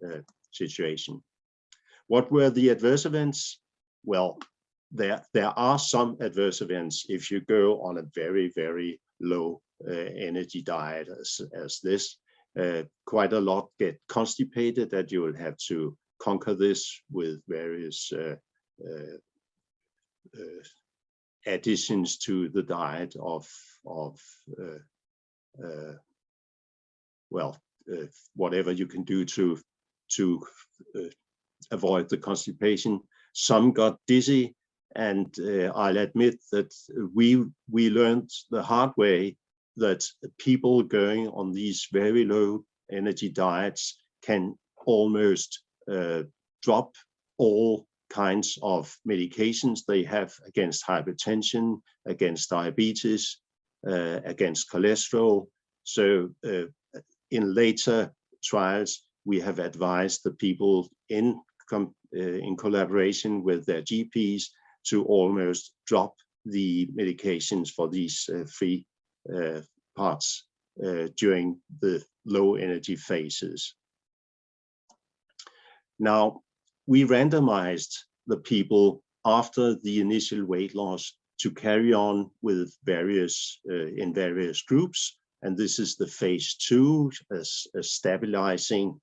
situation. What were the adverse events? Well, there are some adverse events if you go on a very, very low energy diet as this. Quite a lot get constipated, that you will have to conquer this with various additions to the diet of whatever you can do to avoid the constipation. Some got dizzy, and I'll admit that we learned the hard way that people going on these very low energy diets can almost drop all kinds of medications they have against hypertension, against diabetes, against cholesterol. So in later trials, we have advised the people in collaboration with their GPs to almost drop the medications for these 3 parts during the low energy phases. Now, we randomized the people after the initial weight loss to carry on with various groups, and this is the phase 2, a stabilizing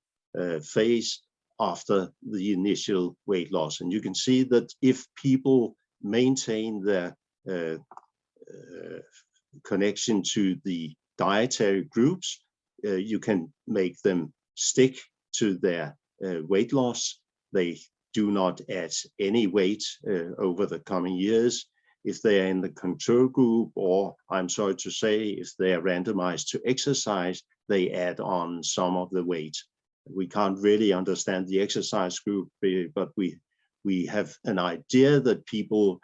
phase after the initial weight loss. And you can see that if people maintain their connection to the dietary groups, you can make them stick to their weight loss. They do not add any weight over the coming years. If they are in the control group, or I'm sorry to say, if they are randomized to exercise, they add on some of the weight. We can't really understand the exercise group, but we have an idea that people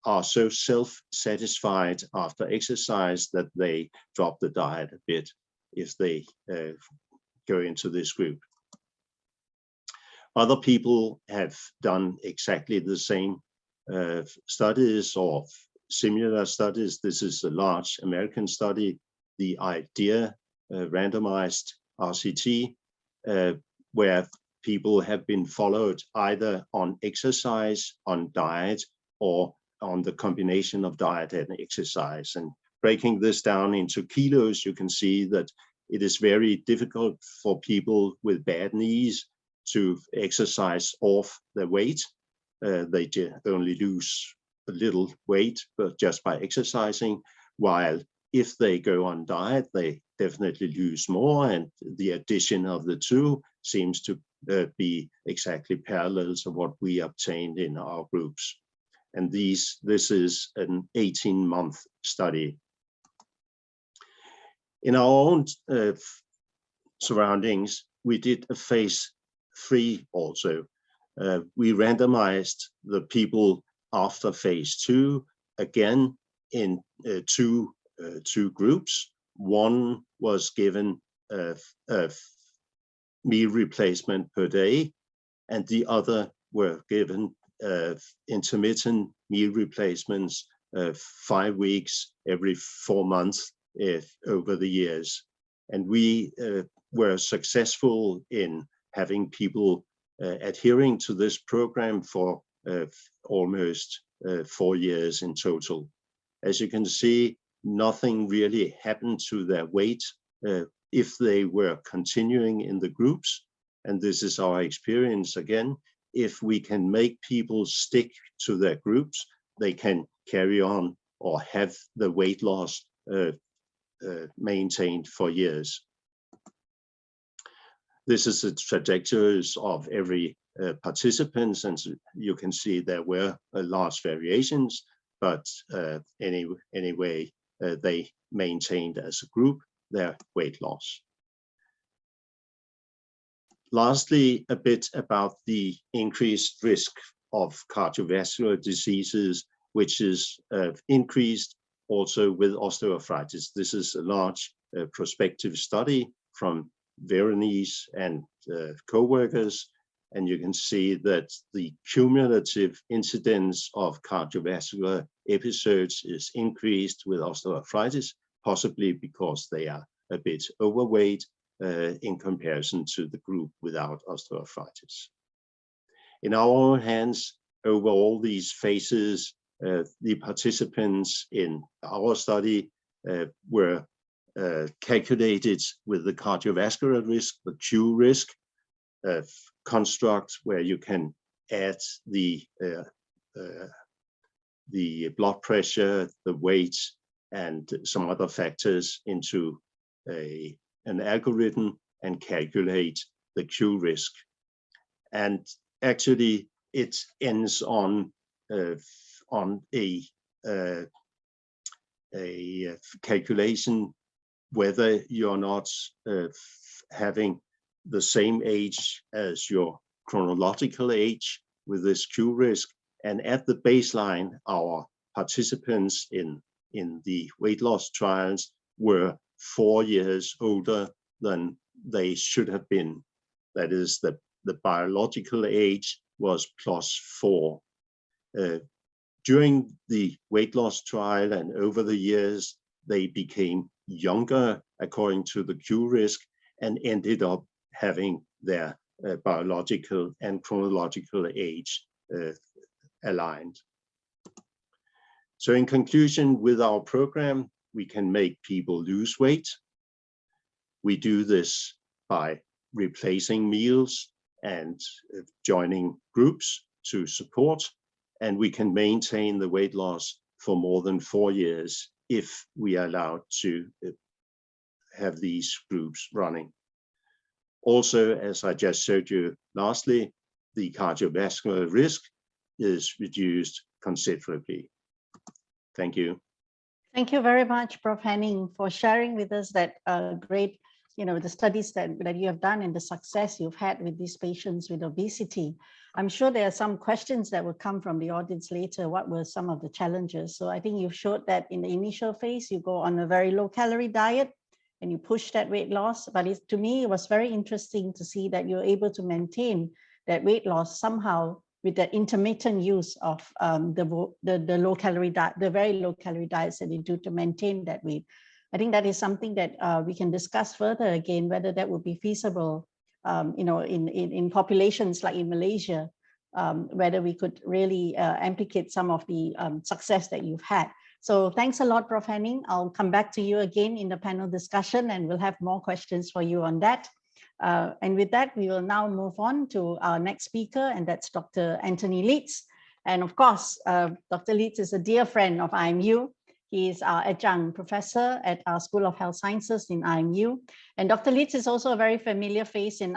are so self-satisfied after exercise that they drop the diet a bit if they go into this group. Other people have done exactly the same studies or similar studies. This is a large American study, the IDEA randomized RCT, where people have been followed either on exercise, on diet, or on the combination of diet and exercise. And breaking this down into kilos, you can see that it is very difficult for people with bad knees to exercise off their weight. They only lose a little weight, but just by exercising, while if they go on diet, they definitely lose more, and the addition of the two seems to be exactly parallel to what we obtained in our groups. And this is an 18-month study. In our own surroundings, we did a phase 3 also. We randomized the people after phase 2, again in two groups. One was given a meal replacement per day, and the other were given intermittent meal replacements 5 weeks every 4 months over the years. And we were successful in having people adhering to this program for almost 4 years in total. As you can see, nothing really happened to their weight if they were continuing in the groups. And this is our experience again. If we can make people stick to their groups, they can carry on or have the weight loss maintained for years. This is the trajectories of every participants, and you can see there were large variations, but anyway, they maintained as a group their weight loss. Lastly, a bit about the increased risk of cardiovascular diseases, which is increased also with osteoarthritis. This is a large prospective study from Veronice and co-workers, and you can see that the cumulative incidence of cardiovascular episodes is increased with osteoarthritis, possibly because they are a bit overweight in comparison to the group without osteoarthritis. In our own hands, over all these phases, the participants in our study were calculated with the cardiovascular risk, the Q risk construct, where you can add the blood pressure, the weight, and some other factors into an algorithm and calculate the Q risk. And actually, it ends on a calculation whether you're not having the same age as your chronological age with this Q risk. And at the baseline, our participants in the weight loss trials were 4 years older than they should have been. That is, the biological age was +4. During the weight loss trial and over the years, they became younger according to the Q risk and ended up having their biological and chronological age aligned. So in conclusion, with our program, we can make people lose weight. We do this by replacing meals and joining groups to support, and we can maintain the weight loss for more than 4 years if we are allowed to have these groups running. Also, as I just showed you lastly, the cardiovascular risk is reduced considerably. Thank you. Thank you very much, Prof. Henning, for sharing with us that great, the studies that you have done and the success you've had with these patients with obesity. I'm sure there are some questions that will come from the audience later. What were some of the challenges? So I think you've showed that in the initial phase, you go on a very low calorie diet and you push that weight loss. But to me, it was very interesting to see that you're able to maintain that weight loss somehow with the intermittent use of the low calorie diet, the very low calorie diets that you do to maintain that weight. I think that is something that we can discuss further again, whether that would be feasible, in populations like in Malaysia, whether we could really implicate some of the success that you've had. So thanks a lot, Prof. Henning. I'll come back to you again in the panel discussion, and we'll have more questions for you on that. And with that, we will now move on to our next speaker, and that's Dr. Anthony Leeds. And of course, Dr. Leeds is a dear friend of IMU. He is our adjunct professor at our School of Health Sciences in IMU. And Dr. Leeds is also a very familiar face in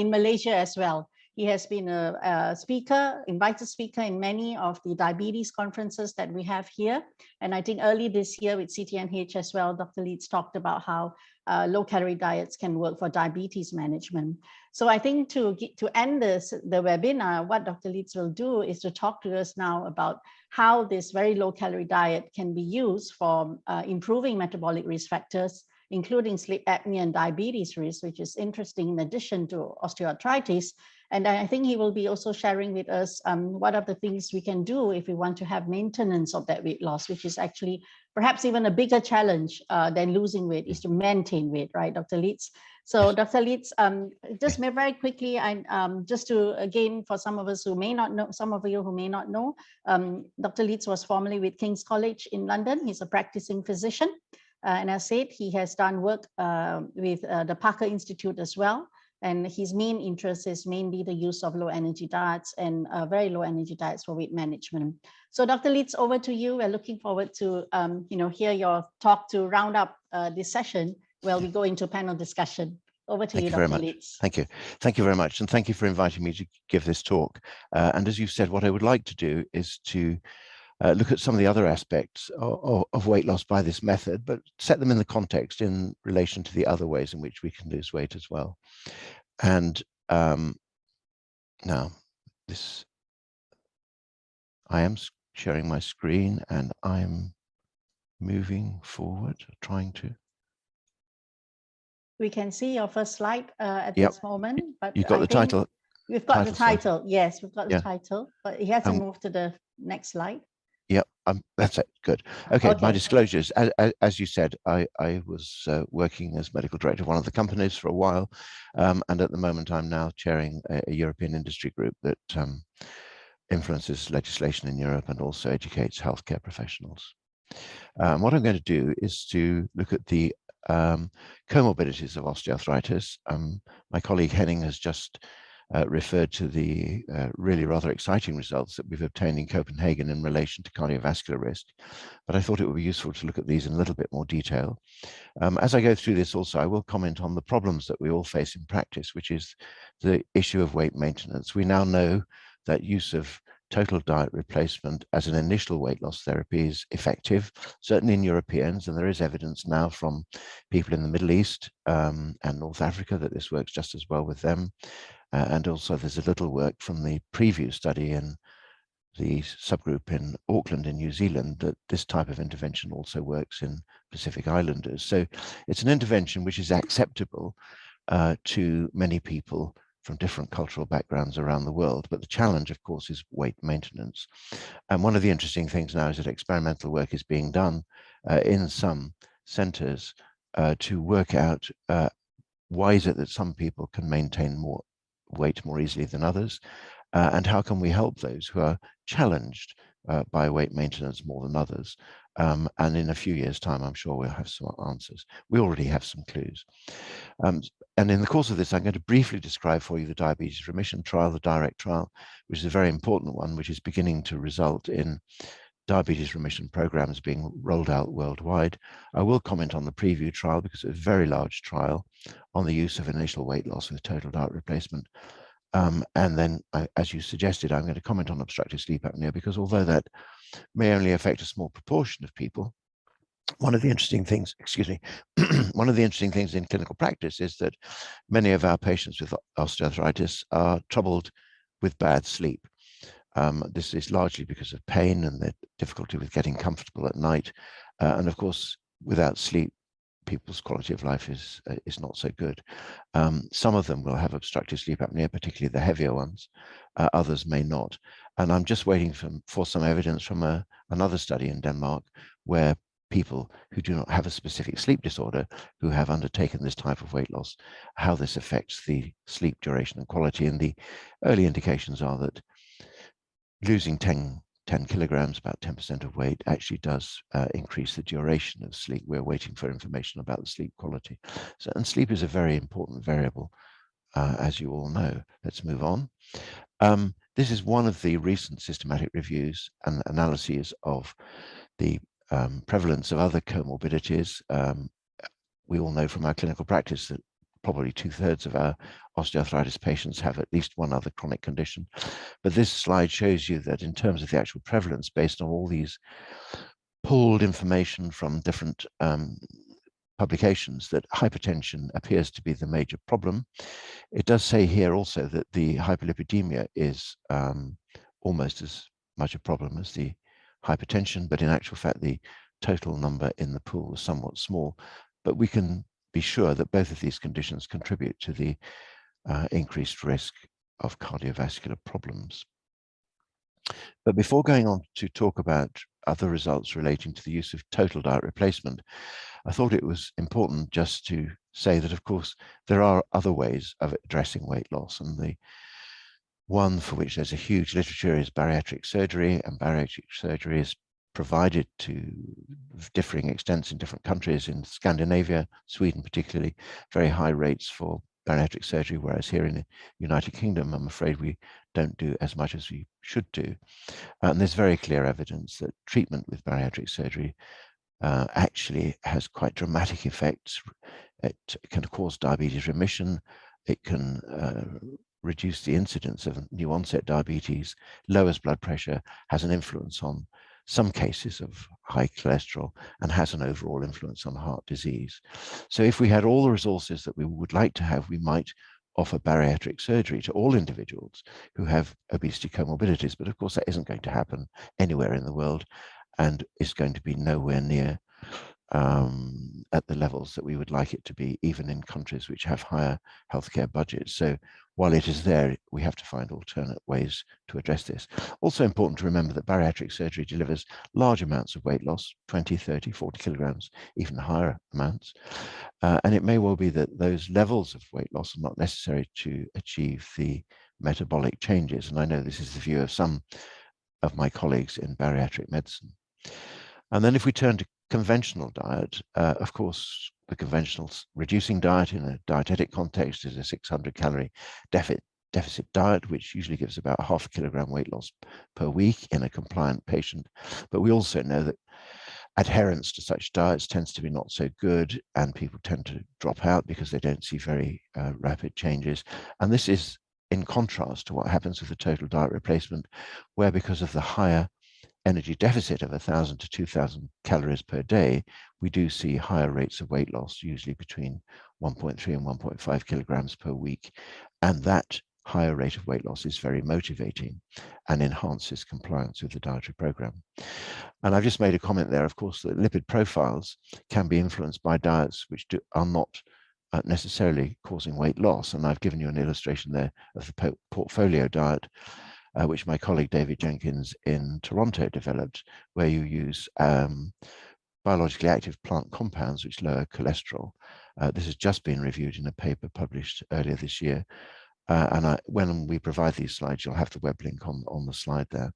Malaysia as well. He has been a speaker, invited speaker in many of the diabetes conferences that we have here. And I think early this year with CTNH as well, Dr. Leeds talked about how low-calorie diets can work for diabetes management. So I think to end the webinar, what Dr. Leeds will do is to talk to us now about how this very low-calorie diet can be used for improving metabolic risk factors, including sleep apnea and diabetes risk, which is interesting in addition to osteoarthritis. And I think he will be also sharing with us what are the things we can do if we want to have maintenance of that weight loss, which is actually perhaps even a bigger challenge than losing weight, is to maintain weight, right, Dr. Leeds? So yes. Dr. Leeds, just very quickly, just to, again, for some of us who may not know, some of you who may not know, Dr. Leeds was formerly with King's College in London. He's a practicing physician. And as I said, he has done work with the Parker Institute as well. And his main interest is mainly the use of low energy diets and very low energy diets for weight management. So Dr. Leeds, over to you. We're looking forward to hear your talk to round up this session where we go into panel discussion. Over to you, Dr. Leeds. Thank you. Thank you very much. And thank you for inviting me to give this talk. And as you said, what I would like to do is to look at some of the other aspects of weight loss by this method, but set them in the context in relation to the other ways in which we can lose weight as well. And now I am sharing my screen and I'm moving forward, trying to. We can see your first slide at this moment, but you've got the title. We've got the title. Yes, we've got the title, but he hasn't moved to the next slide. Yep, that's it. Good. Okay, my disclosures. As you said, I was working as medical director of one of the companies for a while, and at the moment I'm now chairing a European industry group that influences legislation in Europe and also educates healthcare professionals. What I'm going to do is to look at the comorbidities of osteoarthritis. My colleague Henning has just referred to the really rather exciting results that we've obtained in Copenhagen in relation to cardiovascular risk, but I thought it would be useful to look at these in a little bit more detail. As I go through this also, I will comment on the problems that we all face in practice, which is the issue of weight maintenance. We now know that use of total diet replacement as an initial weight loss therapy is effective, certainly in Europeans, and there is evidence now from people in the Middle East and North Africa that this works just as well with them. And also there's a little work from the preview study in the subgroup in Auckland in New Zealand that this type of intervention also works in Pacific Islanders. So it's an intervention which is acceptable to many people from different cultural backgrounds around the world. But the challenge, of course, is weight maintenance. And one of the interesting things now is that experimental work is being done in some centers to work out why is it that some people can maintain more weight more easily than others, and how can we help those who are challenged by weight maintenance more than others. And in a few years' time, I'm sure we'll have some answers. We already have some clues. And in the course of this, I'm going to briefly describe for you the diabetes remission trial, the direct trial, which is a very important one, which is beginning to result in diabetes remission programs being rolled out worldwide. I will comment on the preview trial because it's a very large trial on the use of initial weight loss with total diet replacement. And then, as you suggested, I'm going to comment on obstructive sleep apnea because although that may only affect a small proportion of people, one of the interesting things, one of the interesting things in clinical practice is that many of our patients with osteoarthritis are troubled with bad sleep. This is largely because of pain and the difficulty with getting comfortable at night. And of course, without sleep, people's quality of life is not so good. Some of them will have obstructive sleep apnea, particularly the heavier ones. Others may not. And I'm just waiting for some evidence from another study in Denmark where people who do not have a specific sleep disorder who have undertaken this type of weight loss, how this affects the sleep duration and quality. And the early indications are that losing 10 kilograms, about 10% of weight, actually does increase the duration of sleep. We're waiting for information about the sleep quality. And sleep is a very important variable, as you all know. Let's move on. This is one of the recent systematic reviews and analyses of the prevalence of other comorbidities. We all know from our clinical practice that probably 2/3 of our osteoarthritis patients have at least one other chronic condition. But this slide shows you that in terms of the actual prevalence, based on all these pooled information from different publications, that hypertension appears to be the major problem. It does say here also that the hyperlipidemia is almost as much a problem as the hypertension, but in actual fact, the total number in the pool is somewhat small. But we can be sure that both of these conditions contribute to the increased risk of cardiovascular problems. But before going on to talk about other results relating to the use of total diet replacement, I thought it was important just to say that, of course, there are other ways of addressing weight loss, and the one for which there's a huge literature is bariatric surgery, and bariatric surgery is provided to differing extents in different countries. In Scandinavia, Sweden particularly, very high rates for bariatric surgery, whereas here in the United Kingdom, I'm afraid we don't do as much as we should do. And there's very clear evidence that treatment with bariatric surgery actually has quite dramatic effects. It can cause diabetes remission. It can reduce the incidence of new onset diabetes, lowers blood pressure, has an influence on some cases of high cholesterol, and has an overall influence on heart disease. So if we had all the resources that we would like to have, we might offer bariatric surgery to all individuals who have obesity comorbidities. But of course, that isn't going to happen anywhere in the world, and is going to be nowhere near at the levels that we would like it to be, even in countries which have higher healthcare budgets. So while it is there, we have to find alternate ways to address this. Also important to remember that bariatric surgery delivers large amounts of weight loss, 20, 30, 40 kilograms, even higher amounts. And it may well be that those levels of weight loss are not necessary to achieve the metabolic changes. And I know this is the view of some of my colleagues in bariatric medicine. And then if we turn to conventional diet, of course, the conventional reducing diet in a dietetic context is a 600 calorie deficit diet, which usually gives about 0.5 kilogram weight loss per week in a compliant patient. But we also know that adherence to such diets tends to be not so good, and people tend to drop out because they don't see very rapid changes. And this is in contrast to what happens with the total diet replacement, where because of the higher energy deficit of 1,000 to 2,000 calories per day, we do see higher rates of weight loss, usually between 1.3 and 1.5 kilograms per week. And that higher rate of weight loss is very motivating and enhances compliance with the dietary program. And I've just made a comment there, of course, that lipid profiles can be influenced by diets which are not necessarily causing weight loss. And I've given you an illustration there of the portfolio diet, which my colleague David Jenkins in Toronto developed, where you use biologically active plant compounds which lower cholesterol. This has just been reviewed in a paper published earlier this year. And when we provide these slides, you'll have the web link on the slide there.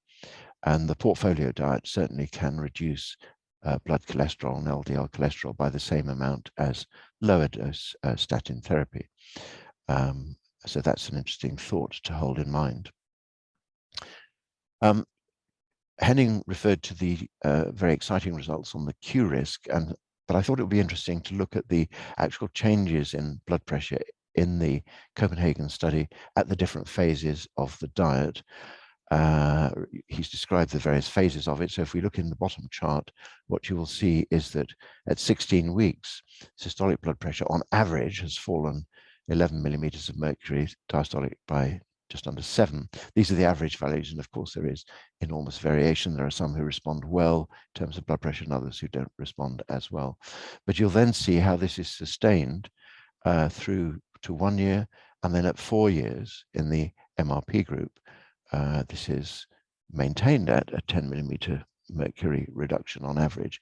And the portfolio diet certainly can reduce blood cholesterol and LDL cholesterol by the same amount as lower dose statin therapy. So that's an interesting thought to hold in mind. Henning referred to the very exciting results on the Q risk, but I thought it would be interesting to look at the actual changes in blood pressure in the Copenhagen study at the different phases of the diet. He's described the various phases of it. So if we look in the bottom chart, what you will see is that at 16 weeks, systolic blood pressure on average has fallen 11 millimeters of mercury, diastolic by just under 7. These are the average values, and of course there is enormous variation. There are some who respond well in terms of blood pressure and others who don't respond as well. But you'll then see how this is sustained through to 1 year, and then at 4 years in the MRP group, this is maintained at a 10 millimeter mercury reduction on average.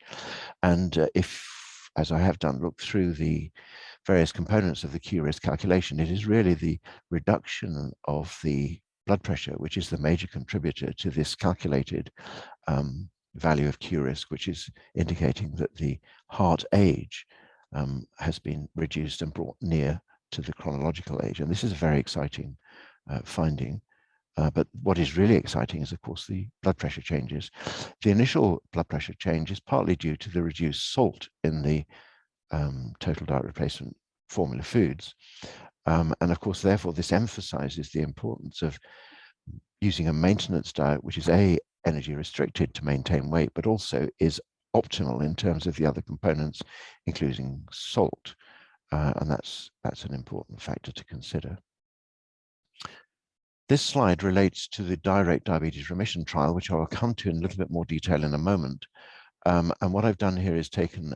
And if, as I have done, look through the various components of the Q risk calculation, it is really the reduction of the blood pressure which is the major contributor to this calculated value of Q risk, which is indicating that the heart age has been reduced and brought near to the chronological age. And this is a very exciting finding. But what is really exciting is, of course, the blood pressure changes. The initial blood pressure change is partly due to the reduced salt in the total diet replacement formula foods. And of course, therefore, this emphasizes the importance of using a maintenance diet, which is energy restricted to maintain weight, but also is optimal in terms of the other components, including salt. And that's an important factor to consider. This slide relates to the direct diabetes remission trial, which I will come to in a little bit more detail in a moment. And what I've done here is taken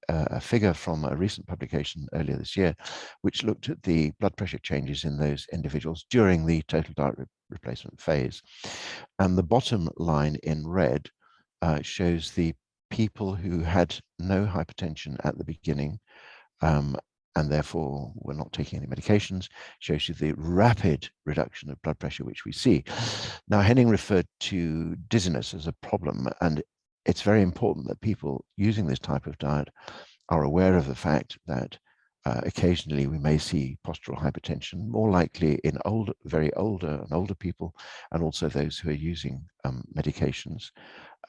a figure from a recent publication earlier this year, which looked at the blood pressure changes in those individuals during the total diet replacement phase. And the bottom line in red shows the people who had no hypertension at the beginning, and therefore we're not taking any medications, shows you the rapid reduction of blood pressure which we see. Now, Henning referred to dizziness as a problem, and it's very important that people using this type of diet are aware of the fact that occasionally we may see postural hypertension, more likely in very older people, and also those who are using medications.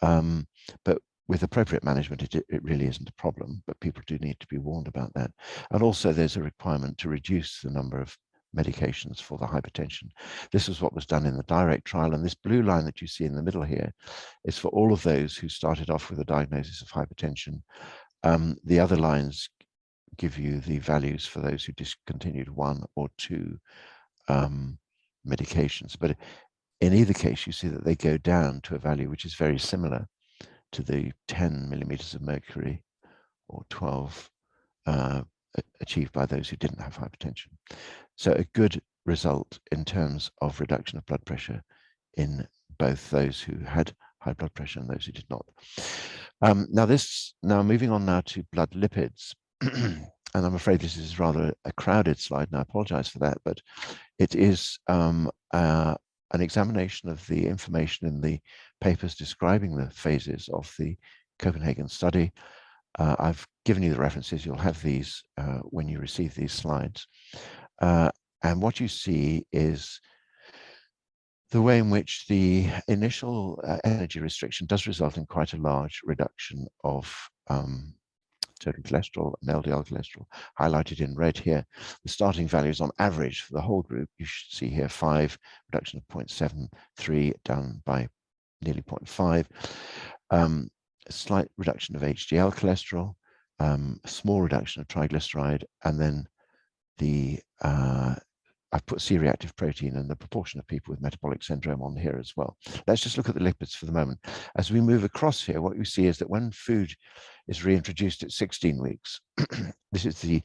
But with appropriate management, it really isn't a problem, but people do need to be warned about that. And also there's a requirement to reduce the number of medications for the hypertension. This is what was done in the direct trial, and this blue line that you see in the middle here is for all of those who started off with a diagnosis of hypertension. The other lines give you the values for those who discontinued 1 or 2 medications. But in either case, you see that they go down to a value which is very similar to the 10 millimeters of mercury or 12 achieved by those who didn't have hypertension. So a good result in terms of reduction of blood pressure in both those who had high blood pressure and those who did not. Now moving on now to blood lipids. And I'm afraid this is rather a crowded slide, and I apologize for that, but it is an examination of the information in the papers describing the phases of the Copenhagen study. I've given you the references. You'll have these when you receive these slides. And what you see is the way in which the initial energy restriction does result in quite a large reduction of total cholesterol and LDL cholesterol, highlighted in red here. The starting values on average for the whole group, you should see here 5, reduction of 0.73, down by nearly 0.5. A slight reduction of HDL cholesterol, a small reduction of triglyceride, and then the I've put C-reactive protein and the proportion of people with metabolic syndrome on here as well. Let's just look at the lipids for the moment. As we move across here, what you see is that when food is reintroduced at 16 weeks, this is the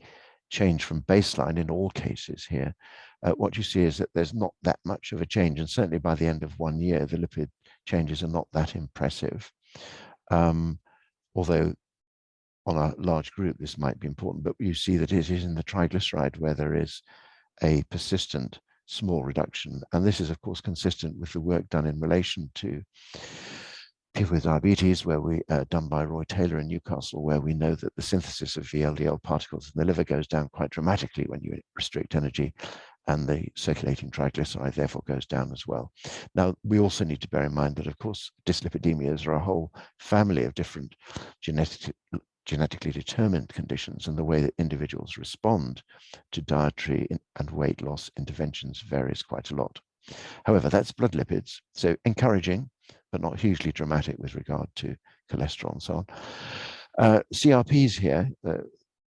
change from baseline in all cases here. What you see is that there's not that much of a change, and certainly by the end of 1 year, the lipid changes are not that impressive. Although on a large group, this might be important, but you see that it is in the triglyceride where there is a persistent small reduction. And this is, of course, consistent with the work done in relation to people with diabetes, where we done by Roy Taylor in Newcastle, where we know that the synthesis of VLDL particles in the liver goes down quite dramatically when you restrict energy, and the circulating triglyceride therefore goes down as well. Now, we also need to bear in mind that, of course, dyslipidemias are a whole family of different genetically determined conditions, and the way that individuals respond to dietary and weight loss interventions varies quite a lot. However, that's blood lipids, so encouraging, but not hugely dramatic with regard to cholesterol and so on. CRPs here,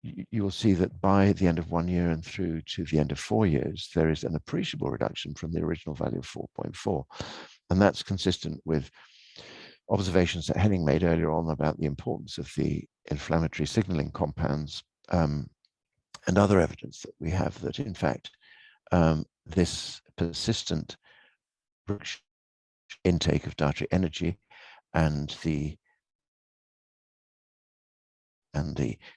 you will see that by the end of 1 year and through to the end of 4 years, there is an appreciable reduction from the original value of 4.4. And that's consistent with observations that Henning made earlier on about the importance of the inflammatory signaling compounds, and other evidence that we have that, in fact, this persistent intake of dietary energy and the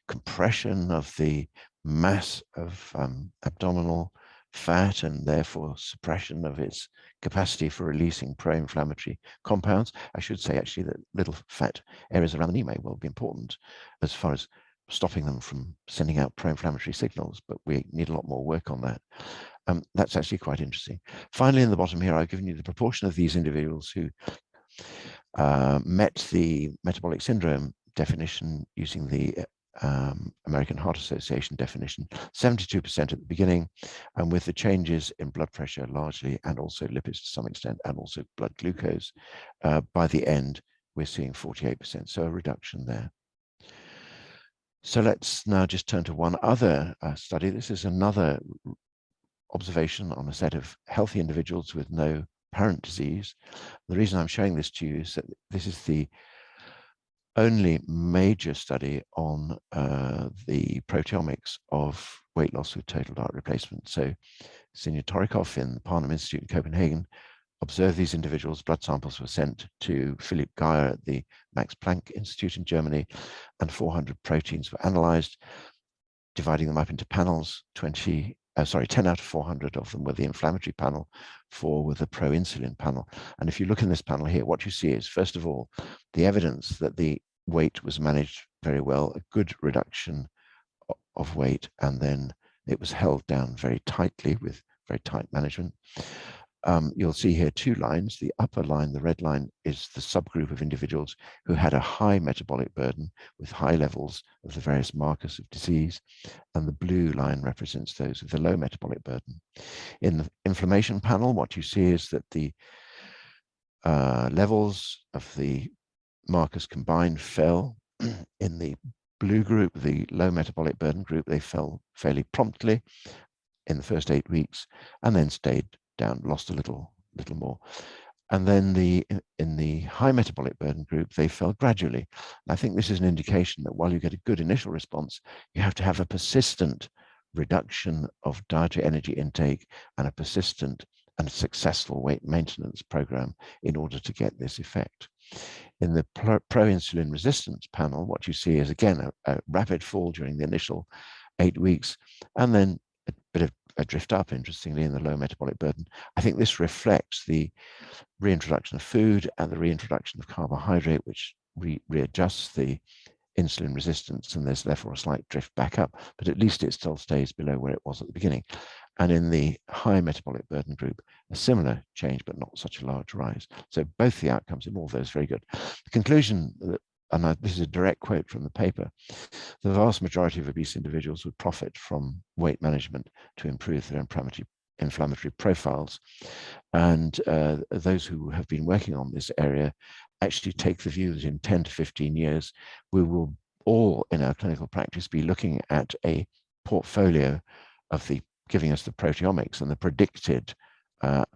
compression of the mass of abdominal fat, and therefore suppression of its capacity for releasing pro-inflammatory compounds. I should say actually that little fat areas around the knee may well be important as far as stopping them from sending out pro-inflammatory signals, but we need a lot more work on that. That's actually quite interesting. Finally, in the bottom here, I've given you the proportion of these individuals who met the metabolic syndrome definition using the American Heart Association definition, 72% at the beginning, and with the changes in blood pressure largely, and also lipids to some extent, and also blood glucose, by the end, we're seeing 48%, so a reduction there. So let's now just turn to one other study. This is another observation on a set of healthy individuals with no apparent disease. The reason I'm showing this to you is that this is the only major study on the proteomics of weight loss with total diet replacement. So Senior Torikov in the Parnham Institute in Copenhagen observed these individuals. Blood samples were sent to Philipp Geyer at the Max Planck Institute in Germany, and 400 proteins were analyzed, dividing them up into panels. 10 out of 400 of them were the inflammatory panel, 4 were the pro-insulin panel. And if you look in this panel here, what you see is, first of all, the evidence that the weight was managed very well, a good reduction of weight, and then it was held down very tightly with very tight management. You'll see here 2 lines. The upper line, the red line, is the subgroup of individuals who had a high metabolic burden with high levels of the various markers of disease, and the blue line represents those with a low metabolic burden. In the inflammation panel, what you see is that the levels of the markers combined fell. In the blue group, the low metabolic burden group, they fell fairly promptly in the first 8 weeks, and then stayed down, lost a little more. And then in the high metabolic burden group, they fell gradually. And I think this is an indication that while you get a good initial response, you have to have a persistent reduction of dietary energy intake and a persistent and successful weight maintenance program in order to get this effect. In the pro-insulin resistance panel, what you see is, again, a rapid fall during the initial 8 weeks, and then a bit of a drift up, interestingly, in the low metabolic burden. I think this reflects the reintroduction of food and the reintroduction of carbohydrate, which readjusts the insulin resistance, and there's therefore a slight drift back up, but at least it still stays below where it was at the beginning. And in the high metabolic burden group, a similar change, but not such a large rise. So both the outcomes in all those very good. The conclusion, and this is a direct quote from the paper, the vast majority of obese individuals would profit from weight management to improve their inflammatory profiles. And those who have been working on this area actually take the view that in 10 to 15 years, we will all in our clinical practice be looking at a portfolio of giving us the proteomics and the predicted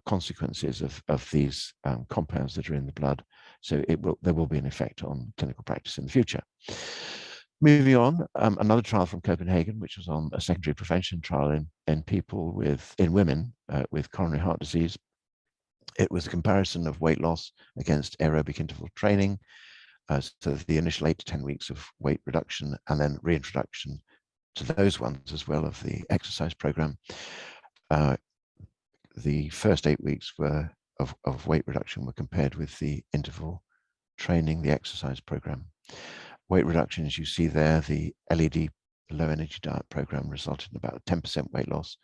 consequences of these compounds that are in the blood. So there will be an effect on clinical practice in the future. Moving on, another trial from Copenhagen, which was on a secondary prevention trial in people in women with coronary heart disease. It was a comparison of weight loss against aerobic interval training. So the initial 8 to 10 weeks of weight reduction, and then reintroduction to those ones as well of the exercise program. The first 8 weeks of weight reduction were compared with the interval training, the exercise program. Weight reduction, as you see there, the LED low energy diet program resulted in about 10% weight loss,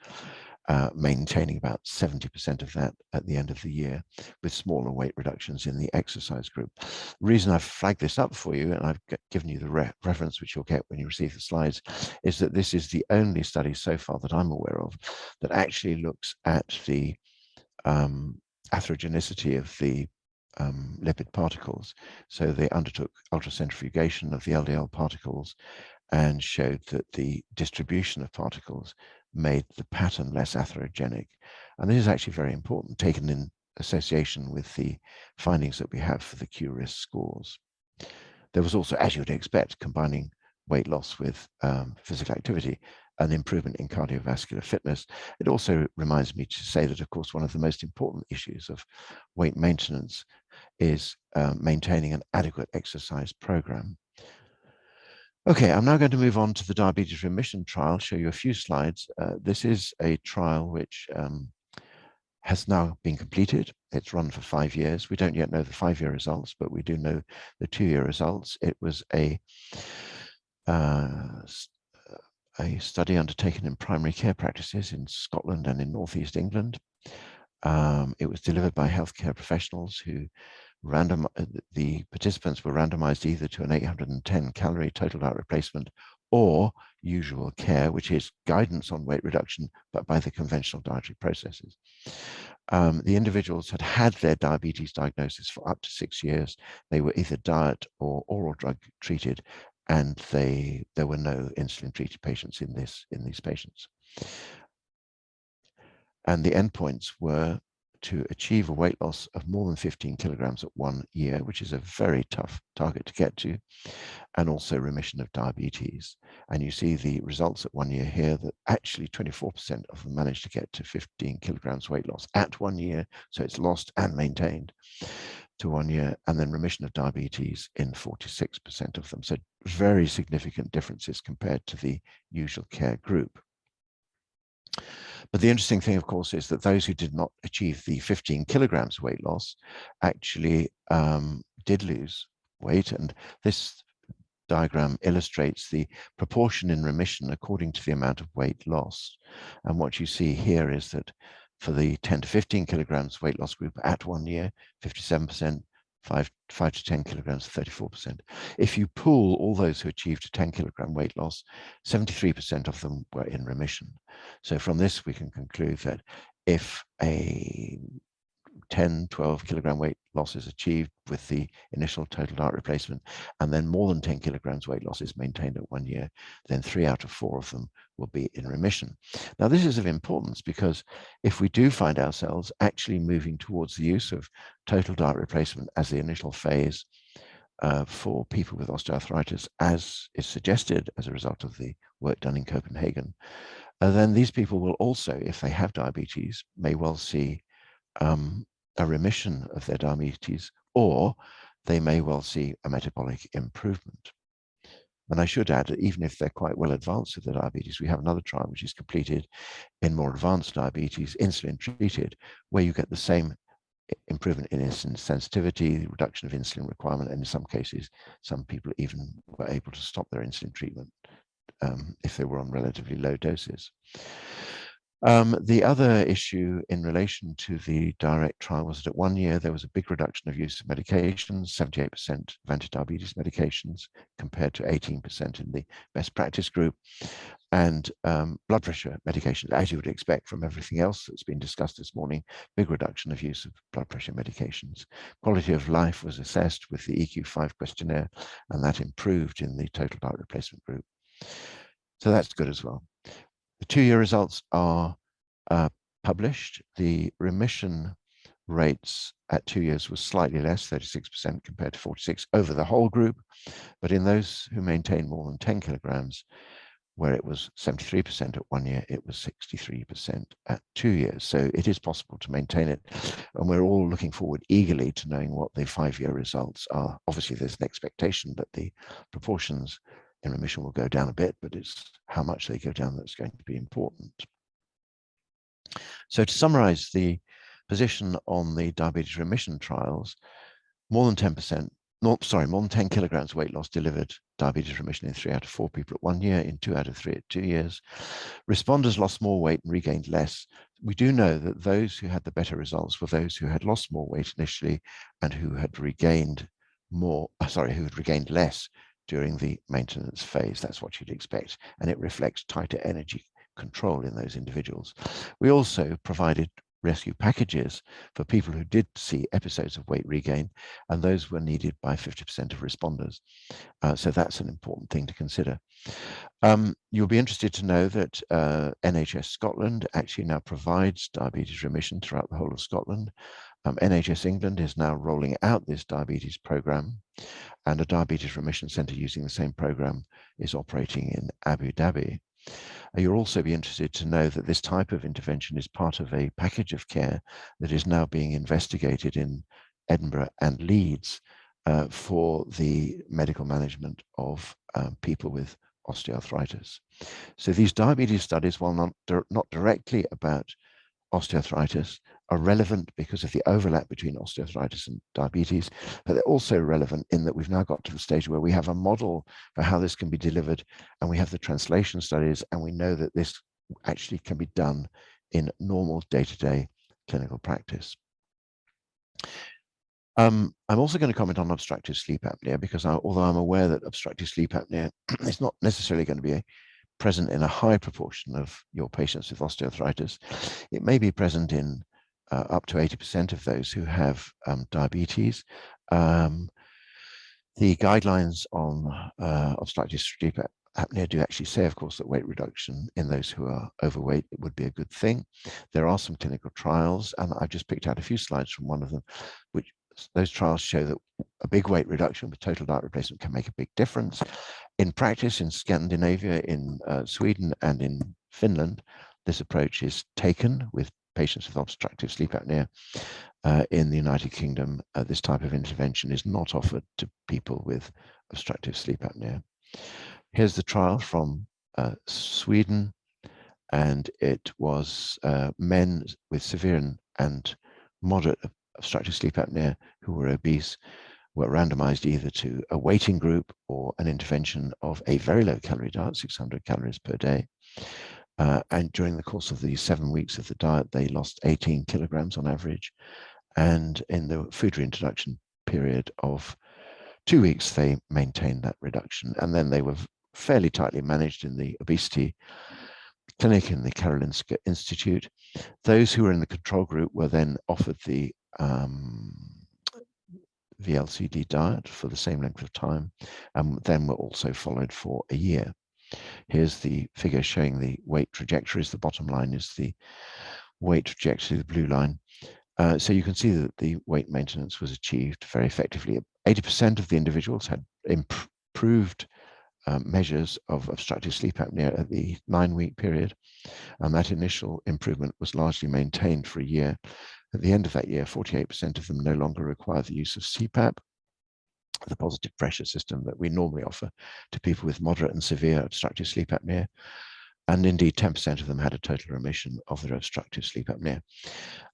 maintaining about 70% of that at the end of the year, with smaller weight reductions in the exercise group. The reason I've flagged this up for you, and I've given you the reference which you'll get when you receive the slides, is that this is the only study so far that I'm aware of that actually looks at the atherogenicity of the lipid particles. So they undertook ultracentrifugation of the LDL particles and showed that the distribution of particles made the pattern less atherogenic. And this is actually very important, taken in association with the findings that we have for the Q-RIS scores. There was also, as you would expect, combining weight loss with physical activity, an improvement in cardiovascular fitness. It also reminds me to say that, of course, one of the most important issues of weight maintenance is maintaining an adequate exercise program. Okay, I'm now going to move on to the diabetes remission trial, show you a few slides. This is a trial which has now been completed. It's run for 5 years. We don't yet know the 5-year results, but we do know the 2-year results. It was a study undertaken in primary care practices in Scotland and in Northeast England. It was delivered by healthcare professionals who the participants were randomized either to an 810 calorie total diet replacement or usual care, which is guidance on weight reduction, but by the conventional dietary processes. The individuals had had their diabetes diagnosis for up to 6 years. They were either diet or oral drug treated, and there were no insulin treated patients in these patients. And the endpoints were to achieve a weight loss of more than 15 kilograms at 1 year, which is a very tough target to get to, and also remission of diabetes. And you see the results at 1 year here, that actually 24% of them managed to get to 15 kilograms weight loss at 1 year. So it's lost and maintained to 1 year, and then remission of diabetes in 46% of them. So very significant differences compared to the usual care group. But the interesting thing, of course, is that those who did not achieve the 15 kilograms weight loss actually did lose weight. And this diagram illustrates the proportion in remission according to the amount of weight lost. And what you see here is that for the 10 to 15 kilograms weight loss group at 1 year, 57%, 5 to 10 kilograms, 34%. If you pool all those who achieved a 10 kilogram weight loss, 73% of them were in remission. So from this, we can conclude that if a 10, 12 kilogram weight loss is achieved with the initial total diet replacement, and then more than 10 kilograms weight loss is maintained at 1 year, then 3 out of 4 of them will be in remission. Now, this is of importance because if we do find ourselves actually moving towards the use of total diet replacement as the initial phase for people with osteoarthritis, as is suggested as a result of the work done in Copenhagen, then these people will also, if they have diabetes, may well see a remission of their diabetes, or they may well see a metabolic improvement. And I should add that even if they're quite well advanced with their diabetes, we have another trial which is completed in more advanced diabetes, insulin treated, where you get the same improvement in insulin sensitivity, reduction of insulin requirement, and in some cases, some people even were able to stop their insulin treatment if they were on relatively low doses. The other issue in relation to the direct trial was that at 1 year, there was a big reduction of use of medications, 78% of anti-diabetes medications compared to 18% in the best practice group, and blood pressure medications, as you would expect from everything else that's been discussed this morning, big reduction of use of blood pressure medications. Quality of life was assessed with the EQ5 questionnaire, and that improved in the total diet replacement group. So that's good as well. The 2-year results are published. The remission rates at 2 years was slightly less, 36% compared to 46% over the whole group. But in those who maintained more than 10 kilograms, where it was 73% at 1 year, it was 63% at 2 years. So it is possible to maintain it. And we're all looking forward eagerly to knowing what the 5-year results are. Obviously, there's an expectation that the proportions in remission will go down a bit, but it's how much they go down that's going to be important. So to summarize the position on the diabetes remission trials, more than 10%, more than 10 kilograms weight loss delivered diabetes remission in 3 out of 4 people at 1 year, in 2 out of 3 at 2 years. Responders lost more weight and regained less. We do know that those who had the better results were those who had lost more weight initially and who had regained less during the maintenance phase. That's what you'd expect, and it reflects tighter energy control in those individuals. We also provided rescue packages for people who did see episodes of weight regain, and those were needed by 50% of responders. So that's an important thing to consider. You'll be interested to know that NHS Scotland actually now provides diabetes remission throughout the whole of Scotland. NHS England is now rolling out this diabetes program, and a diabetes remission centre using the same program is operating in Abu Dhabi. You'll also be interested to know that this type of intervention is part of a package of care that is now being investigated in Edinburgh and Leeds for the medical management of people with osteoarthritis. So these diabetes studies, while not directly about osteoarthritis, are relevant because of the overlap between osteoarthritis and diabetes, but they're also relevant in that we've now got to the stage where we have a model for how this can be delivered, and we have the translation studies, and we know that this actually can be done in normal day-to-day clinical practice. I'm also going to comment on obstructive sleep apnea because although I'm aware that obstructive sleep apnea is not necessarily going to be present in a high proportion of your patients with osteoarthritis, it may be present in up to 80% of those who have diabetes. The guidelines on obstructive sleep apnea do actually say, of course, that weight reduction in those who are overweight would be a good thing. There are some clinical trials, and I've just picked out a few slides from one of them, which those trials show that a big weight reduction with total diet replacement can make a big difference. In practice, in Scandinavia, in Sweden, and in Finland, this approach is taken with patients with obstructive sleep apnea. In the United Kingdom, this type of intervention is not offered to people with obstructive sleep apnea. Here's the trial from Sweden, and it was men with severe and moderate obstructive sleep apnea who were obese were randomized either to a waiting group or an intervention of a very low calorie diet, 600 calories per day. And during the course of the 7 weeks of the diet, they lost 18 kilograms on average. And in the food reintroduction period of 2 weeks, they maintained that reduction. And then they were fairly tightly managed in the obesity clinic in the Karolinska Institute. Those who were in the control group were then offered the VLCD diet for the same length of time, and then were also followed for a year. Here's the figure showing the weight trajectories. The bottom line is the weight trajectory, the blue line. So you can see that the weight maintenance was achieved very effectively. 80% of the individuals had improved measures of obstructive sleep apnea at the 9-week period, and that initial improvement was largely maintained for a year. At the end of that year, 48% of them no longer required the use of CPAP, the positive pressure system that we normally offer to people with moderate and severe obstructive sleep apnea. And indeed, 10% of them had a total remission of their obstructive sleep apnea.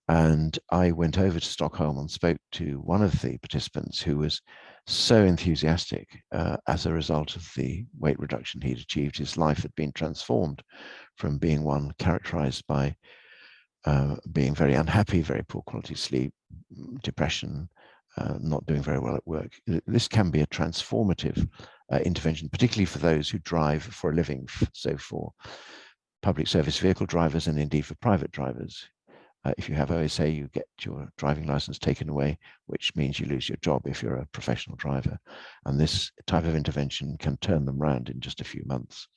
And I went over to Stockholm and spoke to one of the participants who was so enthusiastic as a result of the weight reduction he'd achieved. His life had been transformed from being one characterized by being very unhappy, very poor quality sleep, depression, not doing very well at work. This can be a transformative intervention, particularly for those who drive for a living. So for public service vehicle drivers and indeed for private drivers. If you have OSA, you get your driving license taken away, which means you lose your job if you're a professional driver. And this type of intervention can turn them around in just a few months.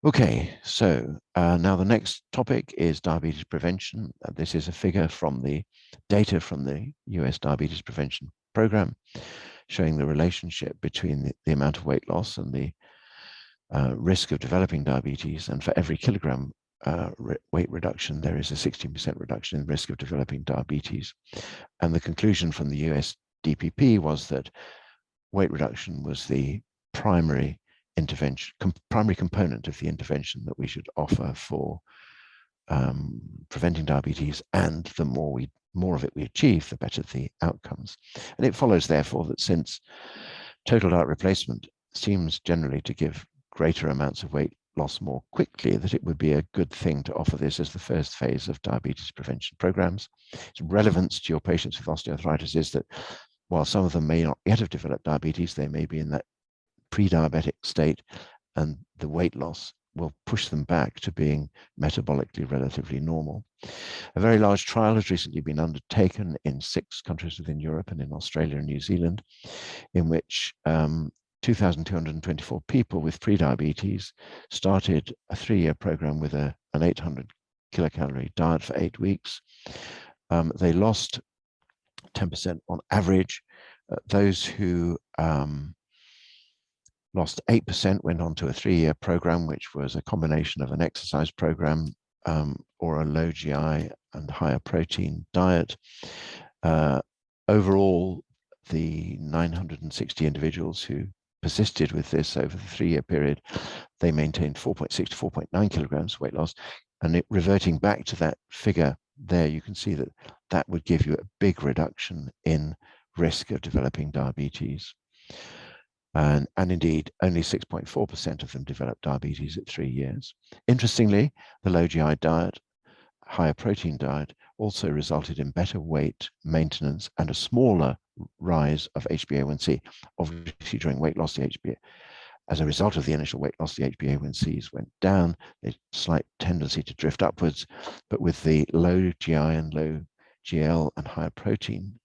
Okay, so now the next topic is diabetes prevention. This is a figure from the data from the US Diabetes Prevention Program, showing the relationship between the amount of weight loss and the risk of developing diabetes. And for every kilogram weight reduction, there is a 16% reduction in risk of developing diabetes. And the conclusion from the US DPP was that weight reduction was the primary intervention, primary component of the intervention that we should offer for preventing diabetes, and the more of it we achieve, the better the outcomes. And it follows, therefore, that since total diet replacement seems generally to give greater amounts of weight loss more quickly, that it would be a good thing to offer this as the first phase of diabetes prevention programs. Its relevance to your patients with osteoarthritis is that while some of them may not yet have developed diabetes, they may be in that pre-diabetic state, and the weight loss will push them back to being metabolically relatively normal. A very large trial has recently been undertaken in 6 countries within Europe and in Australia and New Zealand, in which 2,224 people with pre-diabetes started a 3-year program with an 800 kilocalorie diet for 8 weeks. They lost 10% on average. Those who lost 8% went on to a 3-year program, which was a combination of an exercise program or a low GI and higher protein diet. Overall, the 960 individuals who persisted with this over the 3-year period, they maintained 4.6 to 4.9 kilograms weight loss. And reverting back to that figure there, you can see that that would give you a big reduction in risk of developing diabetes. And indeed, only 6.4% of them developed diabetes at 3 years. Interestingly, the low GI diet, higher protein diet, also resulted in better weight maintenance and a smaller rise of HbA1c. Obviously, during weight loss, the HbA, as a result of the initial weight loss, the HbA1cs went down, a slight tendency to drift upwards, but with the low GI and low GL and higher protein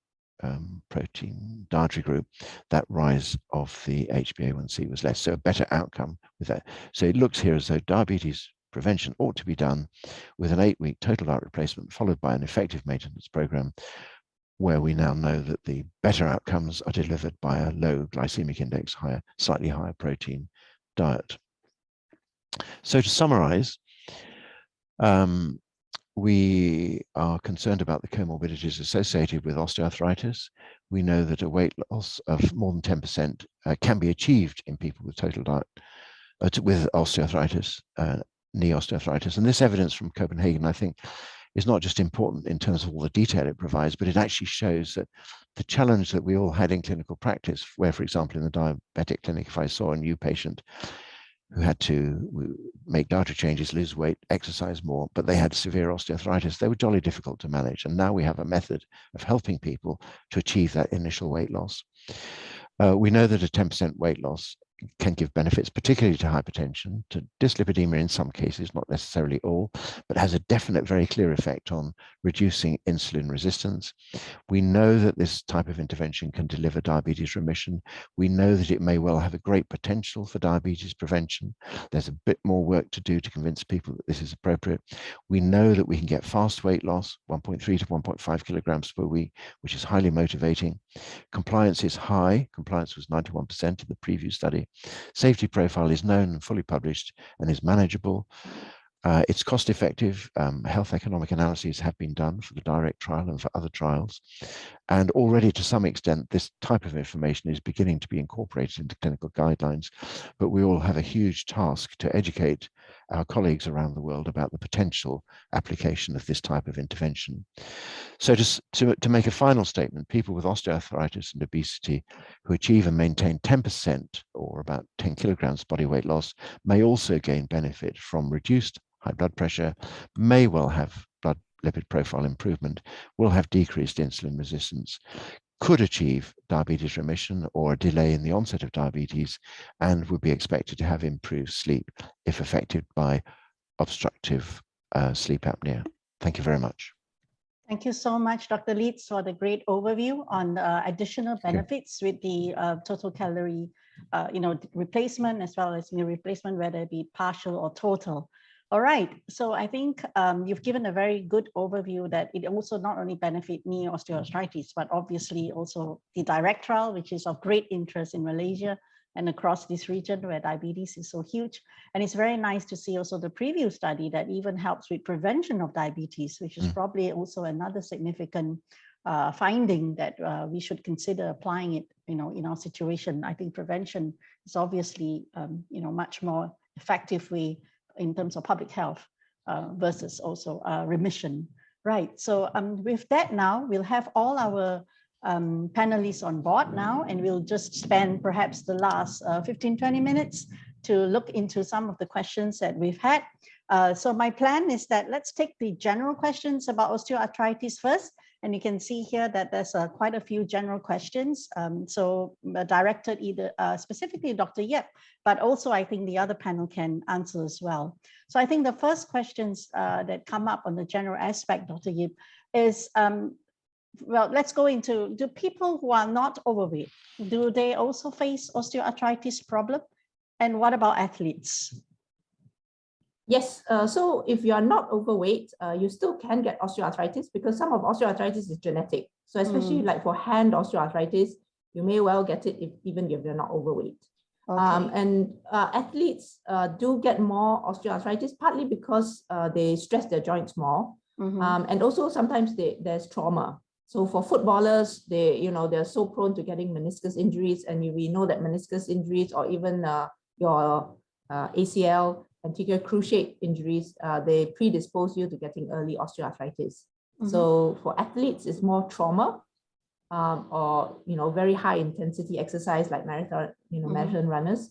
dietary group, that rise of the HbA1c was less, so a better outcome with that. So it looks here as though diabetes prevention ought to be done with an 8-week total diet replacement followed by an effective maintenance program, where we now know that the better outcomes are delivered by a low glycemic index, slightly higher protein diet. So to summarize, we are concerned about the comorbidities associated with osteoarthritis. We know that a weight loss of more than 10% can be achieved in people with total diet with osteoarthritis, knee osteoarthritis. And this evidence from Copenhagen, I think, is not just important in terms of all the detail it provides, but it actually shows that the challenge that we all had in clinical practice, where, for example, in the diabetic clinic, if I saw a new patient who had to make dietary changes, lose weight, exercise more, but they had severe osteoarthritis, they were jolly difficult to manage. And now we have a method of helping people to achieve that initial weight loss. We know that a 10% weight loss can give benefits, particularly to hypertension, to dyslipidemia in some cases, not necessarily all, but has a definite, very clear effect on reducing insulin resistance. We know that this type of intervention can deliver diabetes remission. We know that it may well have a great potential for diabetes prevention. There's a bit more work to do to convince people that this is appropriate. We know that we can get fast weight loss, 1.3 to 1.5 kilograms per week, which is highly motivating. Compliance is high. Compliance was 91% in the preview study. Safety profile is known and fully published and is manageable. It's cost effective. Health economic analyses have been done for the direct trial and for other trials. And already to some extent, this type of information is beginning to be incorporated into clinical guidelines. But we all have a huge task to educate our colleagues around the world about the potential application of this type of intervention. So to make a final statement, people with osteoarthritis and obesity who achieve and maintain 10% or about 10 kilograms body weight loss may also gain benefit from reduced high blood pressure, may well have blood lipid profile improvement, will have decreased insulin resistance, could achieve diabetes remission or a delay in the onset of diabetes, and would be expected to have improved sleep if affected by obstructive sleep apnea. Thank you very much. Thank you so much, Dr. Leeds, for the great overview on additional benefits with the total calorie, replacement as well as meal replacement, whether it be partial or total. All right, so I think you've given a very good overview that it also not only benefit knee osteoarthritis, but obviously also the direct trial, which is of great interest in Malaysia and across this region where diabetes is so huge. And it's very nice to see also the preview study that even helps with prevention of diabetes, which is probably also another significant finding that we should consider applying it, in our situation. I think prevention is obviously, much more effective way in terms of public health versus also remission. Right, so with that now, we'll have all our panelists on board now, and we'll just spend perhaps the last 15-20 minutes to look into some of the questions that we've had. So my plan is that let's take the general questions about osteoarthritis first, and you can see here that there's quite a few general questions, so directed either specifically Dr. Yep, but also I think the other panel can answer as well. So I think the first questions that come up on the general aspect, Dr. Yep, is well, let's go into, do people who are not overweight, do they also face osteoarthritis problem? And what about athletes? Yes, so if you are not overweight, you still can get osteoarthritis because some of osteoarthritis is genetic. So especially like for hand osteoarthritis, you may well get it even if you're not overweight. Okay. And athletes do get more osteoarthritis, partly because they stress their joints more. And also sometimes there's trauma. So for footballers, they're so prone to getting meniscus injuries, and we know that meniscus injuries or even your ACL, anterior cruciate injuries, they predispose you to getting early osteoarthritis. So for athletes, it's more trauma or very high intensity exercise like marathon, marathon runners,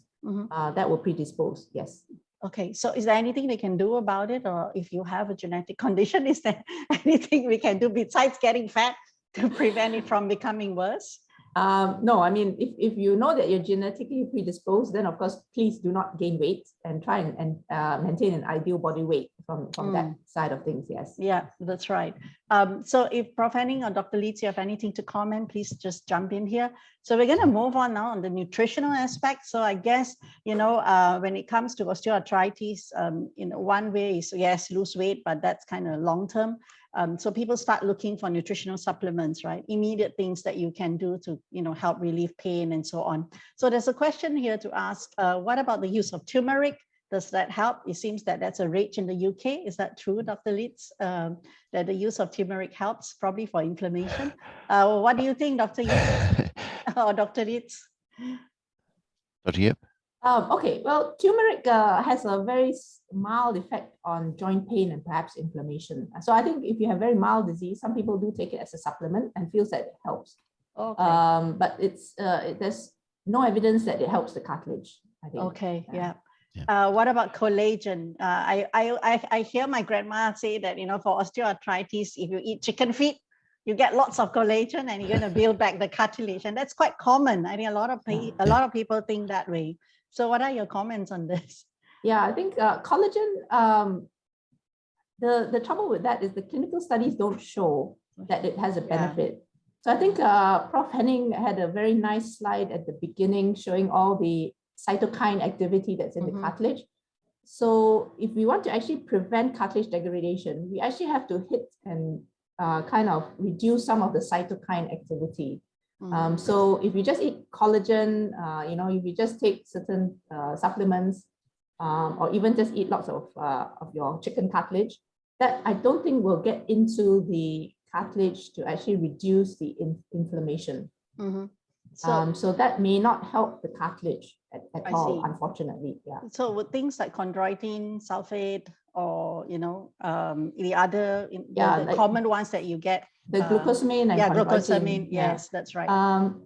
that will predispose. Yes. Okay, so is there anything we can do about it? Or if you have a genetic condition, is there anything we can do besides getting fat to prevent it from becoming worse? No, I mean, if you know that you're genetically predisposed, then of course, please do not gain weight and try and maintain an ideal body weight from that side of things, yes. Yeah, that's right. So if Prof. Henning or Dr. Leeds, you have anything to comment, please just jump in here. So we're going to move on now on the nutritional aspect. So I guess, you know, when it comes to osteoarthritis, you know, one way is, yes, lose weight, but that's kind of long term. So people start looking for nutritional supplements, right? Immediate things that you can do to, you know, help relieve pain and so on. So there's a question here to ask, what about the use of turmeric? Does that help? It seems that that's a rage in the UK. Is that true, Dr. Leeds, that the use of turmeric helps probably for inflammation? What do you think, Dr. Yip or Dr. Leeds? Dr. Yip? Okay, well, turmeric has a very mild effect on joint pain and perhaps inflammation. So I think if you have very mild disease, some people do take it as a supplement and feels that it helps. Okay. But there's no evidence that it helps the cartilage, I think. Okay, yeah. What about collagen? I hear my grandma say that, you know, for osteoarthritis, if you eat chicken feet, you get lots of collagen and you're going to build back the cartilage. And that's quite common. I think a lot of people think that way. So what are your comments on this? Yeah, I think collagen, the trouble with that is the clinical studies don't show that it has a benefit. So I think Prof. Henning had a very nice slide at the beginning showing all the cytokine activity that's in the cartilage. So if we want to actually prevent cartilage degradation, we actually have to hit and kind of reduce some of the cytokine activity. So if you just eat collagen, you know, if you just take certain supplements, or even just eat lots of your chicken cartilage, that I don't think will get into the cartilage to actually reduce the inflammation. So that may not help the cartilage at all, unfortunately. Yeah. So with things like chondroitin sulfate, or you know, the other the like common ones that you get, the glucosamine and glucosamine. Yes, that's right.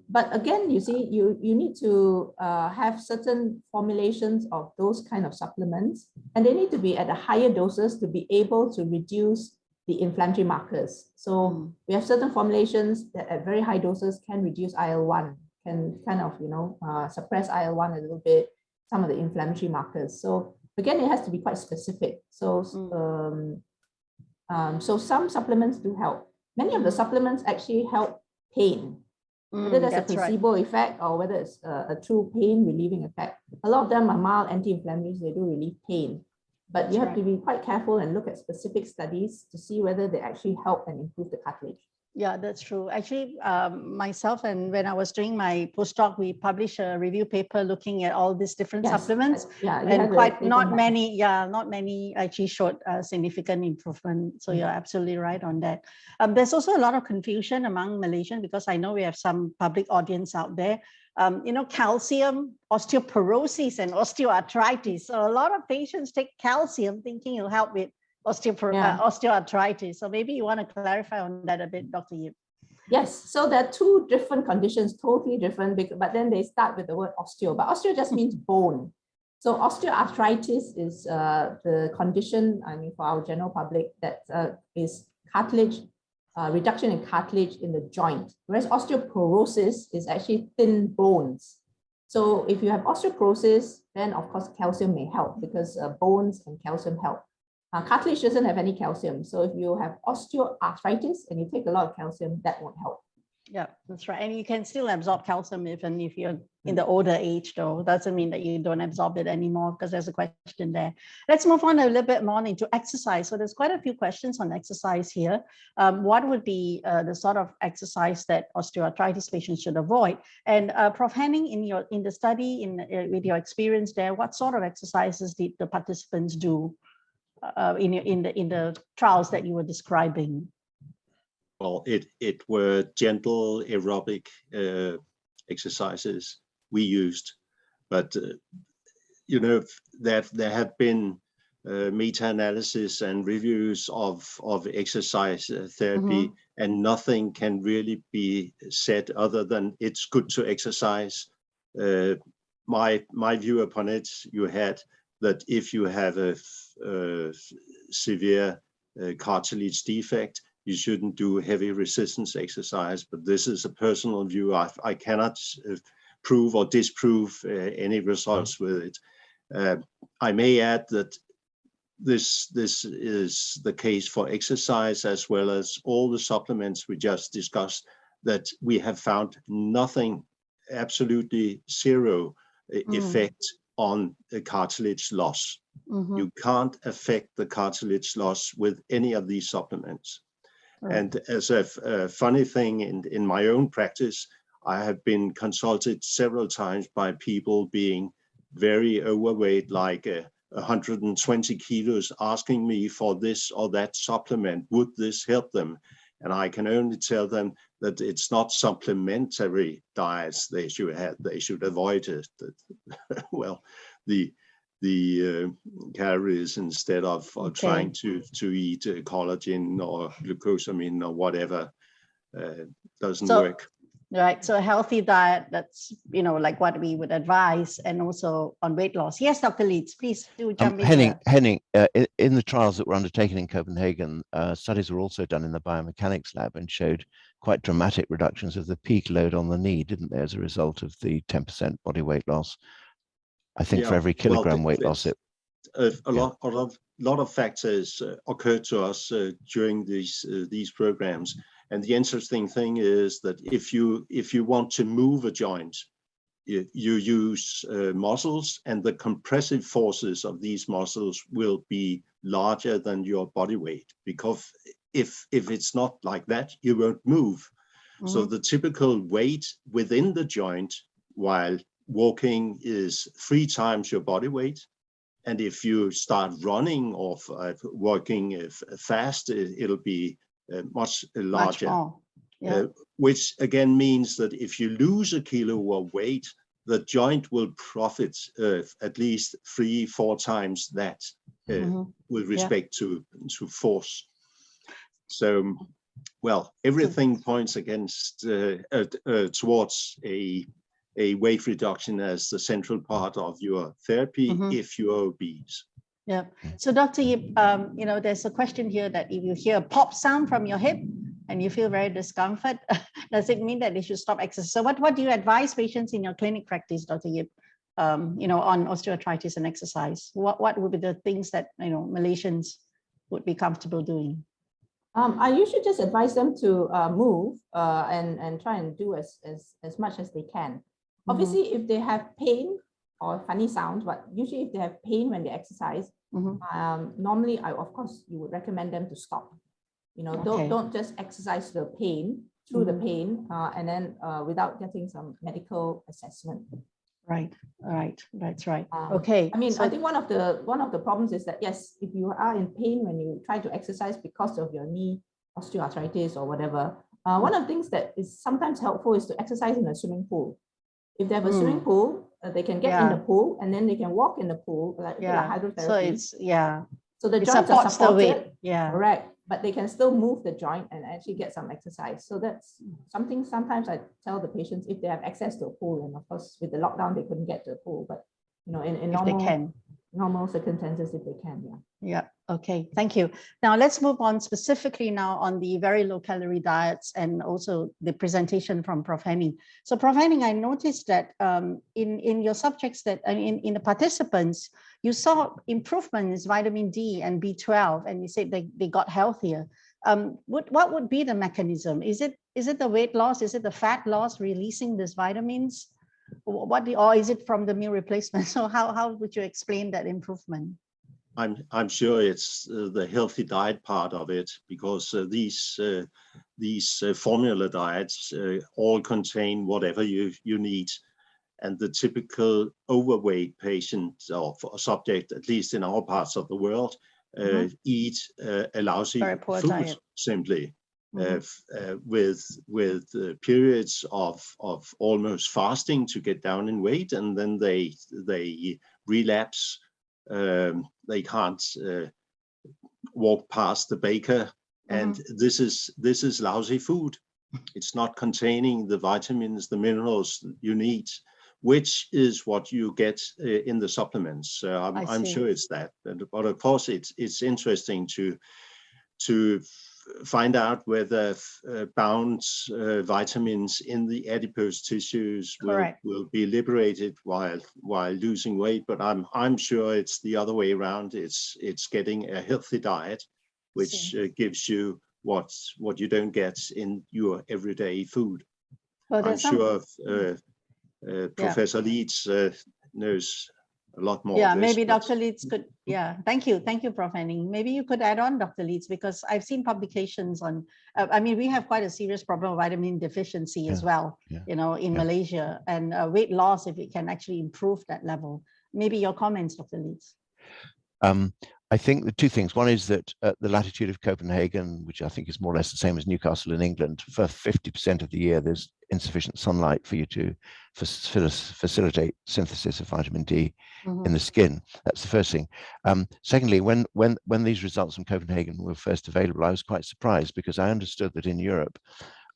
But again, you see, you need to have certain formulations of those kind of supplements, and they need to be at a higher doses to be able to reduce the inflammatory markers. So we have certain formulations that at very high doses can reduce IL-1, can kind of, you know, suppress IL-1 a little bit, some of the inflammatory markers. So again, it has to be quite specific. So, so some supplements do help. Many of the supplements actually help pain, whether there's a placebo effect or whether it's a true pain relieving effect. A lot of them are mild anti-inflammatories, they do relieve pain. But you have to be quite careful and look at specific studies to see whether they actually help and improve the cartilage. Yeah, that's true. Actually, myself, and when I was doing my postdoc, we published a review paper looking at all these different supplements. And quite not many actually showed significant improvement. So you're absolutely right on that. There's also a lot of confusion among Malaysians, because I know we have some public audience out there. You know, calcium, osteoporosis, and osteoarthritis. So a lot of patients take calcium thinking it'll help with osteoarthritis. So maybe you want to clarify on that a bit, Dr. Yip. Yes, so there are two different conditions, totally different, but then they start with the word osteo, but osteo just means bone. So osteoarthritis is the condition, I mean, for our general public, that is cartilage, reduction in cartilage in the joint, whereas osteoporosis is actually thin bones. So if you have osteoporosis, then of course calcium may help, because bones and calcium help. Cartilage doesn't have any calcium. So if you have osteoarthritis and you take a lot of calcium, that won't help. Yeah, that's right. And you can still absorb calcium even if you're in the older age, though. Doesn't mean that you don't absorb it anymore, because there's a question there. Let's move on a little bit more into exercise. So there's quite a few questions on exercise here. What would be the sort of exercise that osteoarthritis patients should avoid? And Prof. Henning, in the study, with your experience there, what sort of exercises did the participants do in the trials that you were describing? Well, it were gentle aerobic exercises we used, but you know, that there have been meta-analysis and reviews of exercise therapy, and nothing can really be said other than it's good to exercise. My view upon it, you had that if you have a severe cartilage defect, you shouldn't do heavy resistance exercise. But this is a personal view. I cannot prove or disprove any results with it. I may add that this is the case for exercise as well as all the supplements we just discussed, that we have found nothing, absolutely zero effect on the cartilage loss. You can't affect the cartilage loss with any of these supplements. And as a funny thing in my own practice, I have been consulted several times by people being very overweight, like 120 kilos, asking me for this or that supplement. Would this help them? And I can only tell them that it's not supplementary diets they should have. They should avoid it. Well, the calories instead of trying to eat collagen or glucosamine or whatever doesn't work. Right. So a healthy diet, that's, like what we would advise, and also on weight loss. Yes, Dr. Leeds, please do jump in. Henning, in the trials that were undertaken in Copenhagen, studies were also done in the biomechanics lab and showed quite dramatic reductions of the peak load on the knee, didn't they, as a result of the 10% body weight loss? I think for every kilogram weight loss, a lot of factors occurred to us during these programs. And the interesting thing is that if you want to move a joint, you use muscles, and the compressive forces of these muscles will be larger than your body weight, because if it's not like that, you won't move. So the typical weight within the joint while walking is 3 times your body weight. And if you start running or working fast, it'll be much larger, which again means that if you lose a kilo of weight, the joint will profit at least 3-4 times that with respect to force. So, well, everything points against towards a weight reduction as the central part of your therapy if you're obese. Yeah. So Dr. Yip, there's a question here that if you hear a pop sound from your hip and you feel very discomfort, does it mean that they should stop exercise? So what do you advise patients in your clinic practice, Dr. Yip, on osteoarthritis and exercise? What would be the things that, Malaysians would be comfortable doing? I usually just advise them to move and try and do as much as they can. Obviously, if they have pain or funny sounds, but usually if they have pain when they exercise, normally, of course, you would recommend them to stop. Don't just exercise the pain, through the pain, and then without getting some medical assessment. Right. That's right. Okay. I mean, I think one of the problems is that, yes, if you are in pain when you try to exercise because of your knee osteoarthritis or whatever, one of the things that is sometimes helpful is to exercise in a swimming pool. If they have a swimming pool, they can get in the pool and then they can walk in the pool, like hydrotherapy. So it's, so the joints are supported, the weight. Correct, but they can still move the joint and actually get some exercise. So that's something sometimes I tell the patients if they have access to a pool, and of course with the lockdown they couldn't get to a pool, but in normal circumstances if they can, Okay, thank you. Now let's move on specifically now on the very low calorie diets and also the presentation from Prof. Henning. So Prof. Henning, I noticed that in your subjects that in the participants, you saw improvements in vitamin D and B12, and you said they got healthier. What would be the mechanism? Is it the weight loss? Is it the fat loss releasing these vitamins? Or is it from the meal replacement? So how would you explain that improvement? I'm sure it's the healthy diet part of it, because these formula diets all contain whatever you need, and the typical overweight patient or subject, at least in our parts of the world, eat a lousy food diet. Simply. With periods of almost fasting to get down in weight, and then they relapse. They can't walk past the baker, and this is lousy food. It's not containing the vitamins, the minerals you need. which is what you get in the supplements. I'm sure it's that, but of course it's interesting to find out whether bound vitamins in the adipose tissues will be liberated while losing weight. But I'm sure it's the other way around. It's getting a healthy diet, which gives you what you don't get in your everyday food. Well, I'm sure Professor Leeds knows a lot more. Yeah, maybe Dr. Leeds could. Yeah, thank you, Prof. Henning. Maybe you could add on, Dr. Leeds, because I've seen publications on. I mean, we have quite a serious problem of vitamin deficiency as well. You know, in Malaysia, and weight loss, if it can actually improve that level. Maybe your comments, Dr. Leeds. I think the two things. One is that at the latitude of Copenhagen, which I think is more or less the same as Newcastle in England, for 50% of the year, there's insufficient sunlight for you to facilitate synthesis of vitamin D in the skin. That's the first thing. Secondly, when these results from Copenhagen were first available, I was quite surprised, because I understood that in Europe,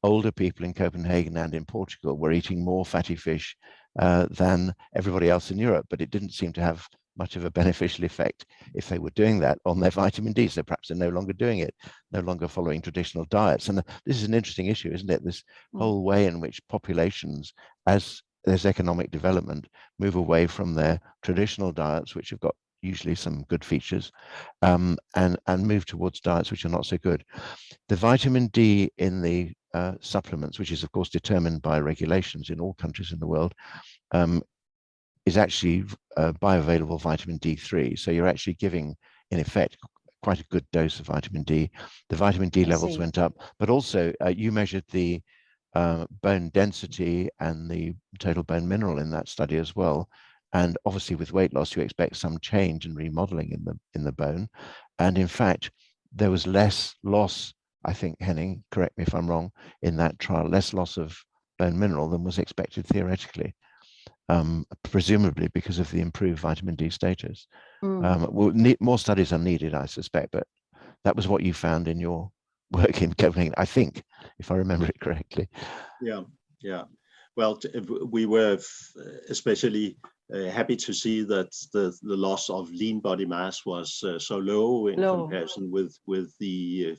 older people in Copenhagen and in Portugal were eating more fatty fish than everybody else in Europe, but it didn't seem to have much of a beneficial effect if they were doing that on their vitamin D. So perhaps they're no longer doing it, no longer following traditional diets. And this is an interesting issue, isn't it? This whole way in which populations, as there's economic development, move away from their traditional diets, which have got usually some good features, and move towards diets which are not so good. The vitamin D in the supplements, which is of course determined by regulations in all countries in the world, is actually bioavailable vitamin D3. So you're actually giving, in effect, quite a good dose of vitamin D. The vitamin D levels went up, but also you measured the bone density and the total bone mineral in that study as well. And obviously with weight loss, you expect some change and remodeling in the bone. And in fact, there was less loss, I think, Henning, correct me if I'm wrong, in that trial, less loss of bone mineral than was expected theoretically. Presumably because of the improved vitamin D status. More studies are needed, I suspect, but that was what you found in your work in Copenhagen, I think, if I remember it correctly. Yeah. Well, we were especially happy to see that the loss of lean body mass was so low in comparison with the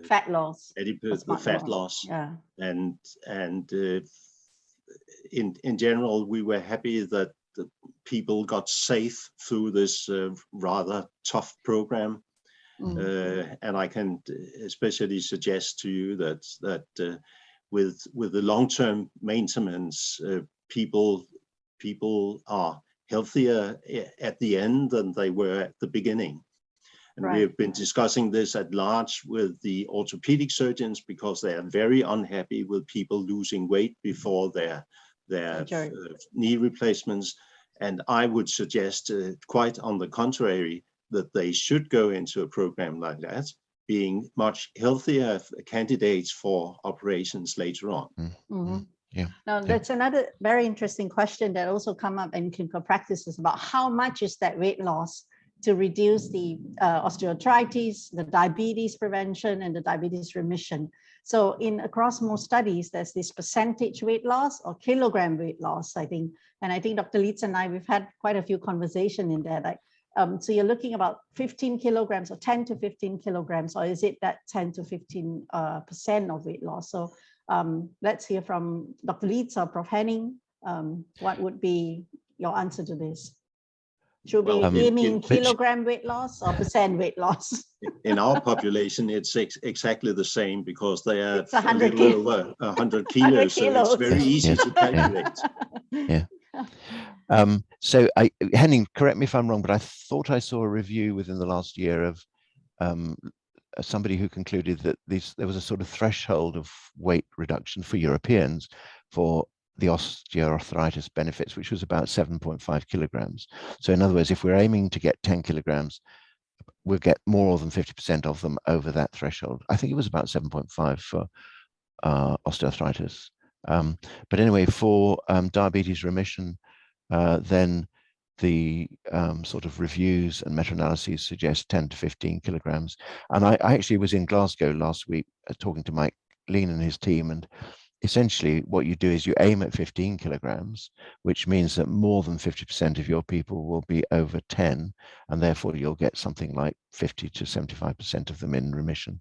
fat loss. The fat loss. Yeah. And in general, we were happy that the people got safe through this rather tough program. And I can especially suggest to you that with the long-term maintenance, people are healthier at the end than they were at the beginning. And we have been discussing this at large with the orthopedic surgeons, because they are very unhappy with people losing weight before their knee replacements. And I would suggest, quite on the contrary, that they should go into a program like that, being much healthier candidates for operations later on. Now, that's another very interesting question that also come up in clinical practices about how much is that weight loss to reduce the osteoarthritis, the diabetes prevention, and the diabetes remission. So across most studies, there's this percentage weight loss or kilogram weight loss, I think. And I think Dr. Leeds and I, we've had quite a few conversations in there. Like, so you're looking about 15 kilograms or 10 to 15 kilograms, or is it that 10 to 15% of weight loss? So let's hear from Dr. Leeds or Prof. Henning. What would be your answer to this? Should we be aiming kilogram weight loss or percent weight loss? In our population, it's exactly the same, because they are a little over 100 kilos, so it's very easy to calculate. So Henning, correct me if I'm wrong, but I thought I saw a review within the last year of somebody who concluded that there was a sort of threshold of weight reduction for Europeans for the osteoarthritis benefits, which was about 7.5 kilograms. So in other words, if we're aiming to get 10 kilograms, we'll get more than 50% of them over that threshold. I think it was about 7.5 for osteoarthritis. But anyway, for diabetes remission, then the sort of reviews and meta-analyses suggest 10 to 15 kilograms. And I actually was in Glasgow last week talking to Mike Lean and his team, and essentially what you do is you aim at 15 kilograms, which means that more than 50% of your people will be over 10, and therefore you'll get something like 50 to 75% of them in remission.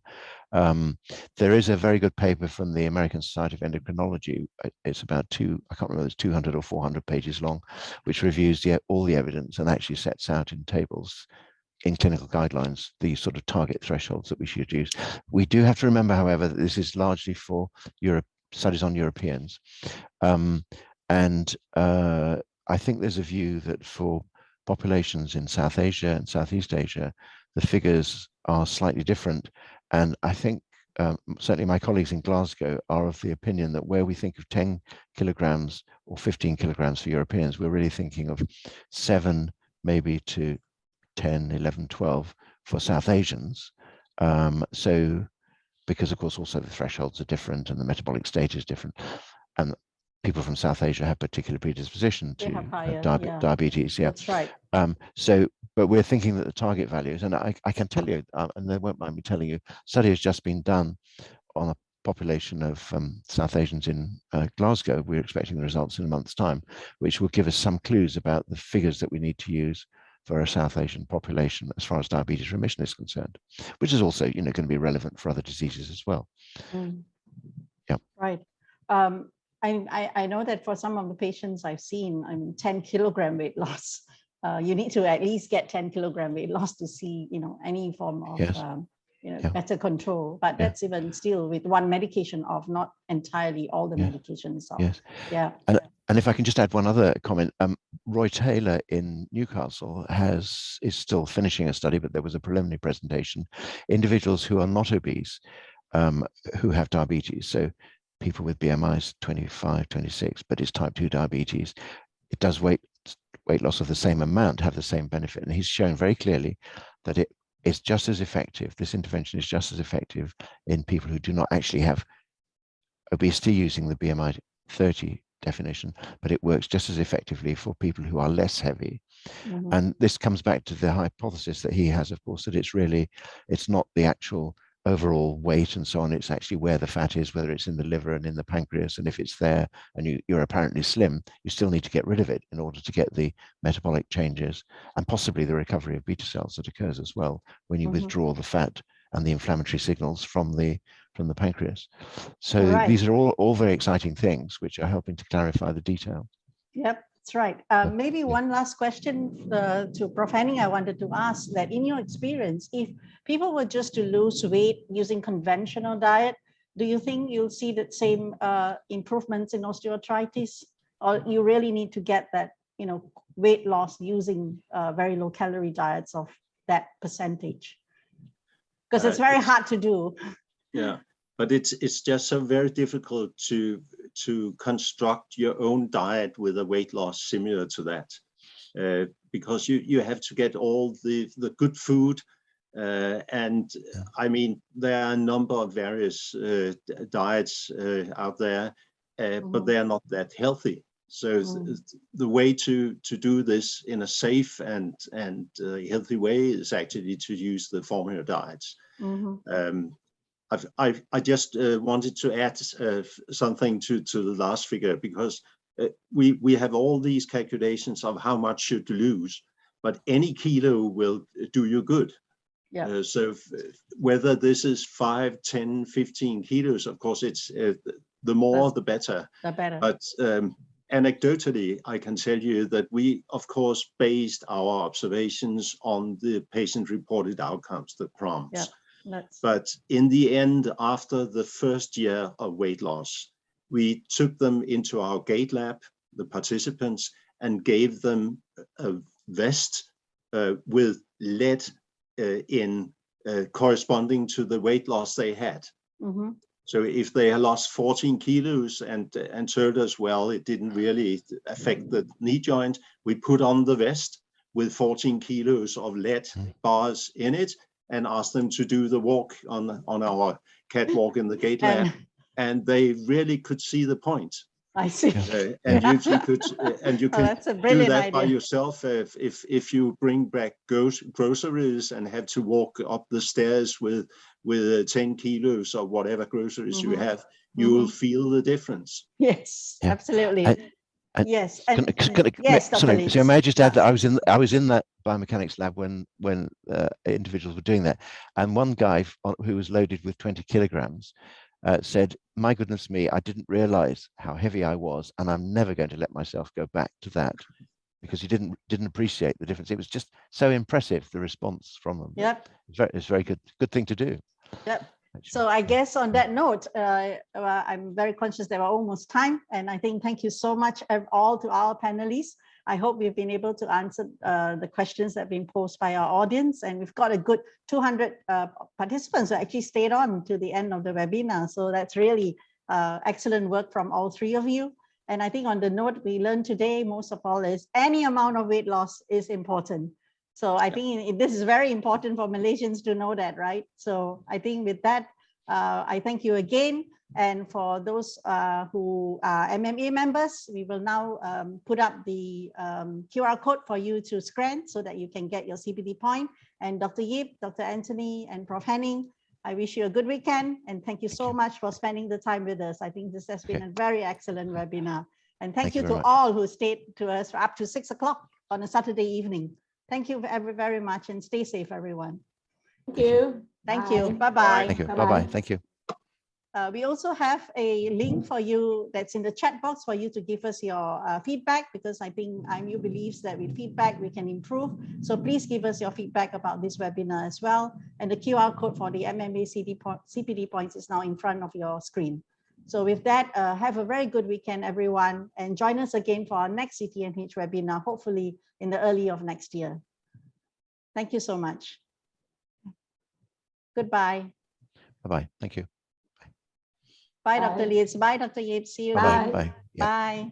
There is a very good paper from the American Society of Endocrinology. It's about I can't remember, it's 200 or 400 pages long, which reviews all the evidence and actually sets out in tables in clinical guidelines the sort of target thresholds that we should use. We do have to remember, however, that this is largely for studies on Europeans. I think there's a view that for populations in South Asia and Southeast Asia, the figures are slightly different. And I think certainly my colleagues in Glasgow are of the opinion that where we think of 10 kilograms or 15 kilograms for Europeans, we're really thinking of 7 maybe to 10, 11, 12 for South Asians. So because of course also the thresholds are different and the metabolic state is different, and people from South Asia have particular predisposition to diabetes. Yeah, that's right. But we're thinking that the target values, and I can tell you, and they won't mind me telling you, study has just been done on a population of South Asians in Glasgow. We're expecting the results in a month's time, which will give us some clues about the figures that we need to use for a South Asian population as far as diabetes remission is concerned, which is also, going to be relevant for other diseases as well. Yeah. Right. I know that for some of the patients I've seen, 10 kilogram weight loss, you need to at least get 10 kilogram weight loss to see, any form of, yes. Better control. But that's even still with one medication of not entirely all the medications. Yes. Yeah. And if I can just add one other comment, Roy Taylor in Newcastle is still finishing a study, but there was a preliminary presentation. Individuals who are not obese, who have diabetes, so people with BMIs 25, 26, but it's type 2 diabetes, it does weight loss of the same amount have the same benefit. And he's shown very clearly that it is just as effective. This intervention is just as effective in people who do not actually have obesity using the BMI 30 definition, but it works just as effectively for people who are less heavy. And this comes back to the hypothesis that he has, of course, that it's not the actual overall weight and so on, it's actually where the fat is, whether it's in the liver and in the pancreas, and if it's there and you're apparently slim, you still need to get rid of it in order to get the metabolic changes and possibly the recovery of beta cells that occurs as well when you withdraw the fat and the inflammatory signals from the pancreas. So these are all very exciting things which are helping to clarify the detail. Yep, that's right. Maybe one last question to Prof. Henning I wanted to ask, that in your experience, if people were just to lose weight using conventional diet, do you think you'll see the same improvements in osteoarthritis, or you really need to get that weight loss using very low calorie diets of that percentage? Because it's very hard to do. Yeah, but it's just so very difficult to construct your own diet with a weight loss similar to that, because you have to get all the good food, and I mean there are a number of various diets out there, but they are not that healthy. So the way to do this in a safe and healthy way is actually to use the formula diets. I just wanted to add something to the last figure, because we have all these calculations of how much should you lose, but any kilo will do you good. Yeah. So whether this is 5, 10, 15 kilos, of course, it's the more the better. The better. But anecdotally, I can tell you that we, of course, based our observations on the patient-reported outcomes, the PROMs. Yeah. But in the end, after the first year of weight loss, we took them into our gait lab, the participants, and gave them a vest with lead in corresponding to the weight loss they had. So if they had lost 14 kilos and told us, well, it didn't really affect the knee joint, we put on the vest with 14 kilos of lead bars in it and asked them to do the walk on our catwalk in the gait lab, and they really could see the point. I see. And you could that's a do brilliant that idea. by yourself if you bring back groceries and have to walk up the stairs with with 10 kilos or whatever groceries you have, you Mm-hmm. will feel the difference. Yes, Yeah. absolutely. Yes, and yes, Dr. sorry, Leeds. so may I just add that I was in that biomechanics lab when individuals were doing that, and one guy who was loaded with 20 kilograms said, "My goodness me, I didn't realize how heavy I was, and I'm never going to let myself go back to that," because he didn't appreciate the difference. It was just so impressive, the response from them. Yep. It's very good thing to do. Yep. So I guess on that note, I'm very conscious that we're almost time, and I think thank you so much all to our panelists. I hope we've been able to answer the questions that have been posed by our audience, and we've got a good 200 participants who actually stayed on to the end of the webinar. So that's really excellent work from all three of you. And I think on the note we learned today, most of all, is any amount of weight loss is important. So I think this is very important for Malaysians to know that, right? So I think with that, I thank you again. And for those who are MMA members, we will now put up the QR code for you to scan so that you can get your CPD point. And Dr. Yip, Dr. Anthony, and Prof. Henning, I wish you a good weekend. And thank you so much for spending the time with us. I think this has been a very excellent webinar. And thank you to all who stayed to us up to 6 o'clock on a Saturday evening. Thank you very much, and stay safe, everyone. Thank you. Thank you. Bye-bye. Thank you. Bye-bye. Thank you. We also have a link for you that's in the chat box for you to give us your feedback, because I think IMU believes that with feedback we can improve. So please give us your feedback about this webinar as well. And the QR code for the MMA CPD points is now in front of your screen. So with that, have a very good weekend, everyone, and join us again for our next CTNH webinar, hopefully in the early of next year. Thank you so much. Goodbye. Bye-bye. Thank you. Bye, Dr. Leeds. Bye, Dr. Yates. See you. Bye. Bye. Bye.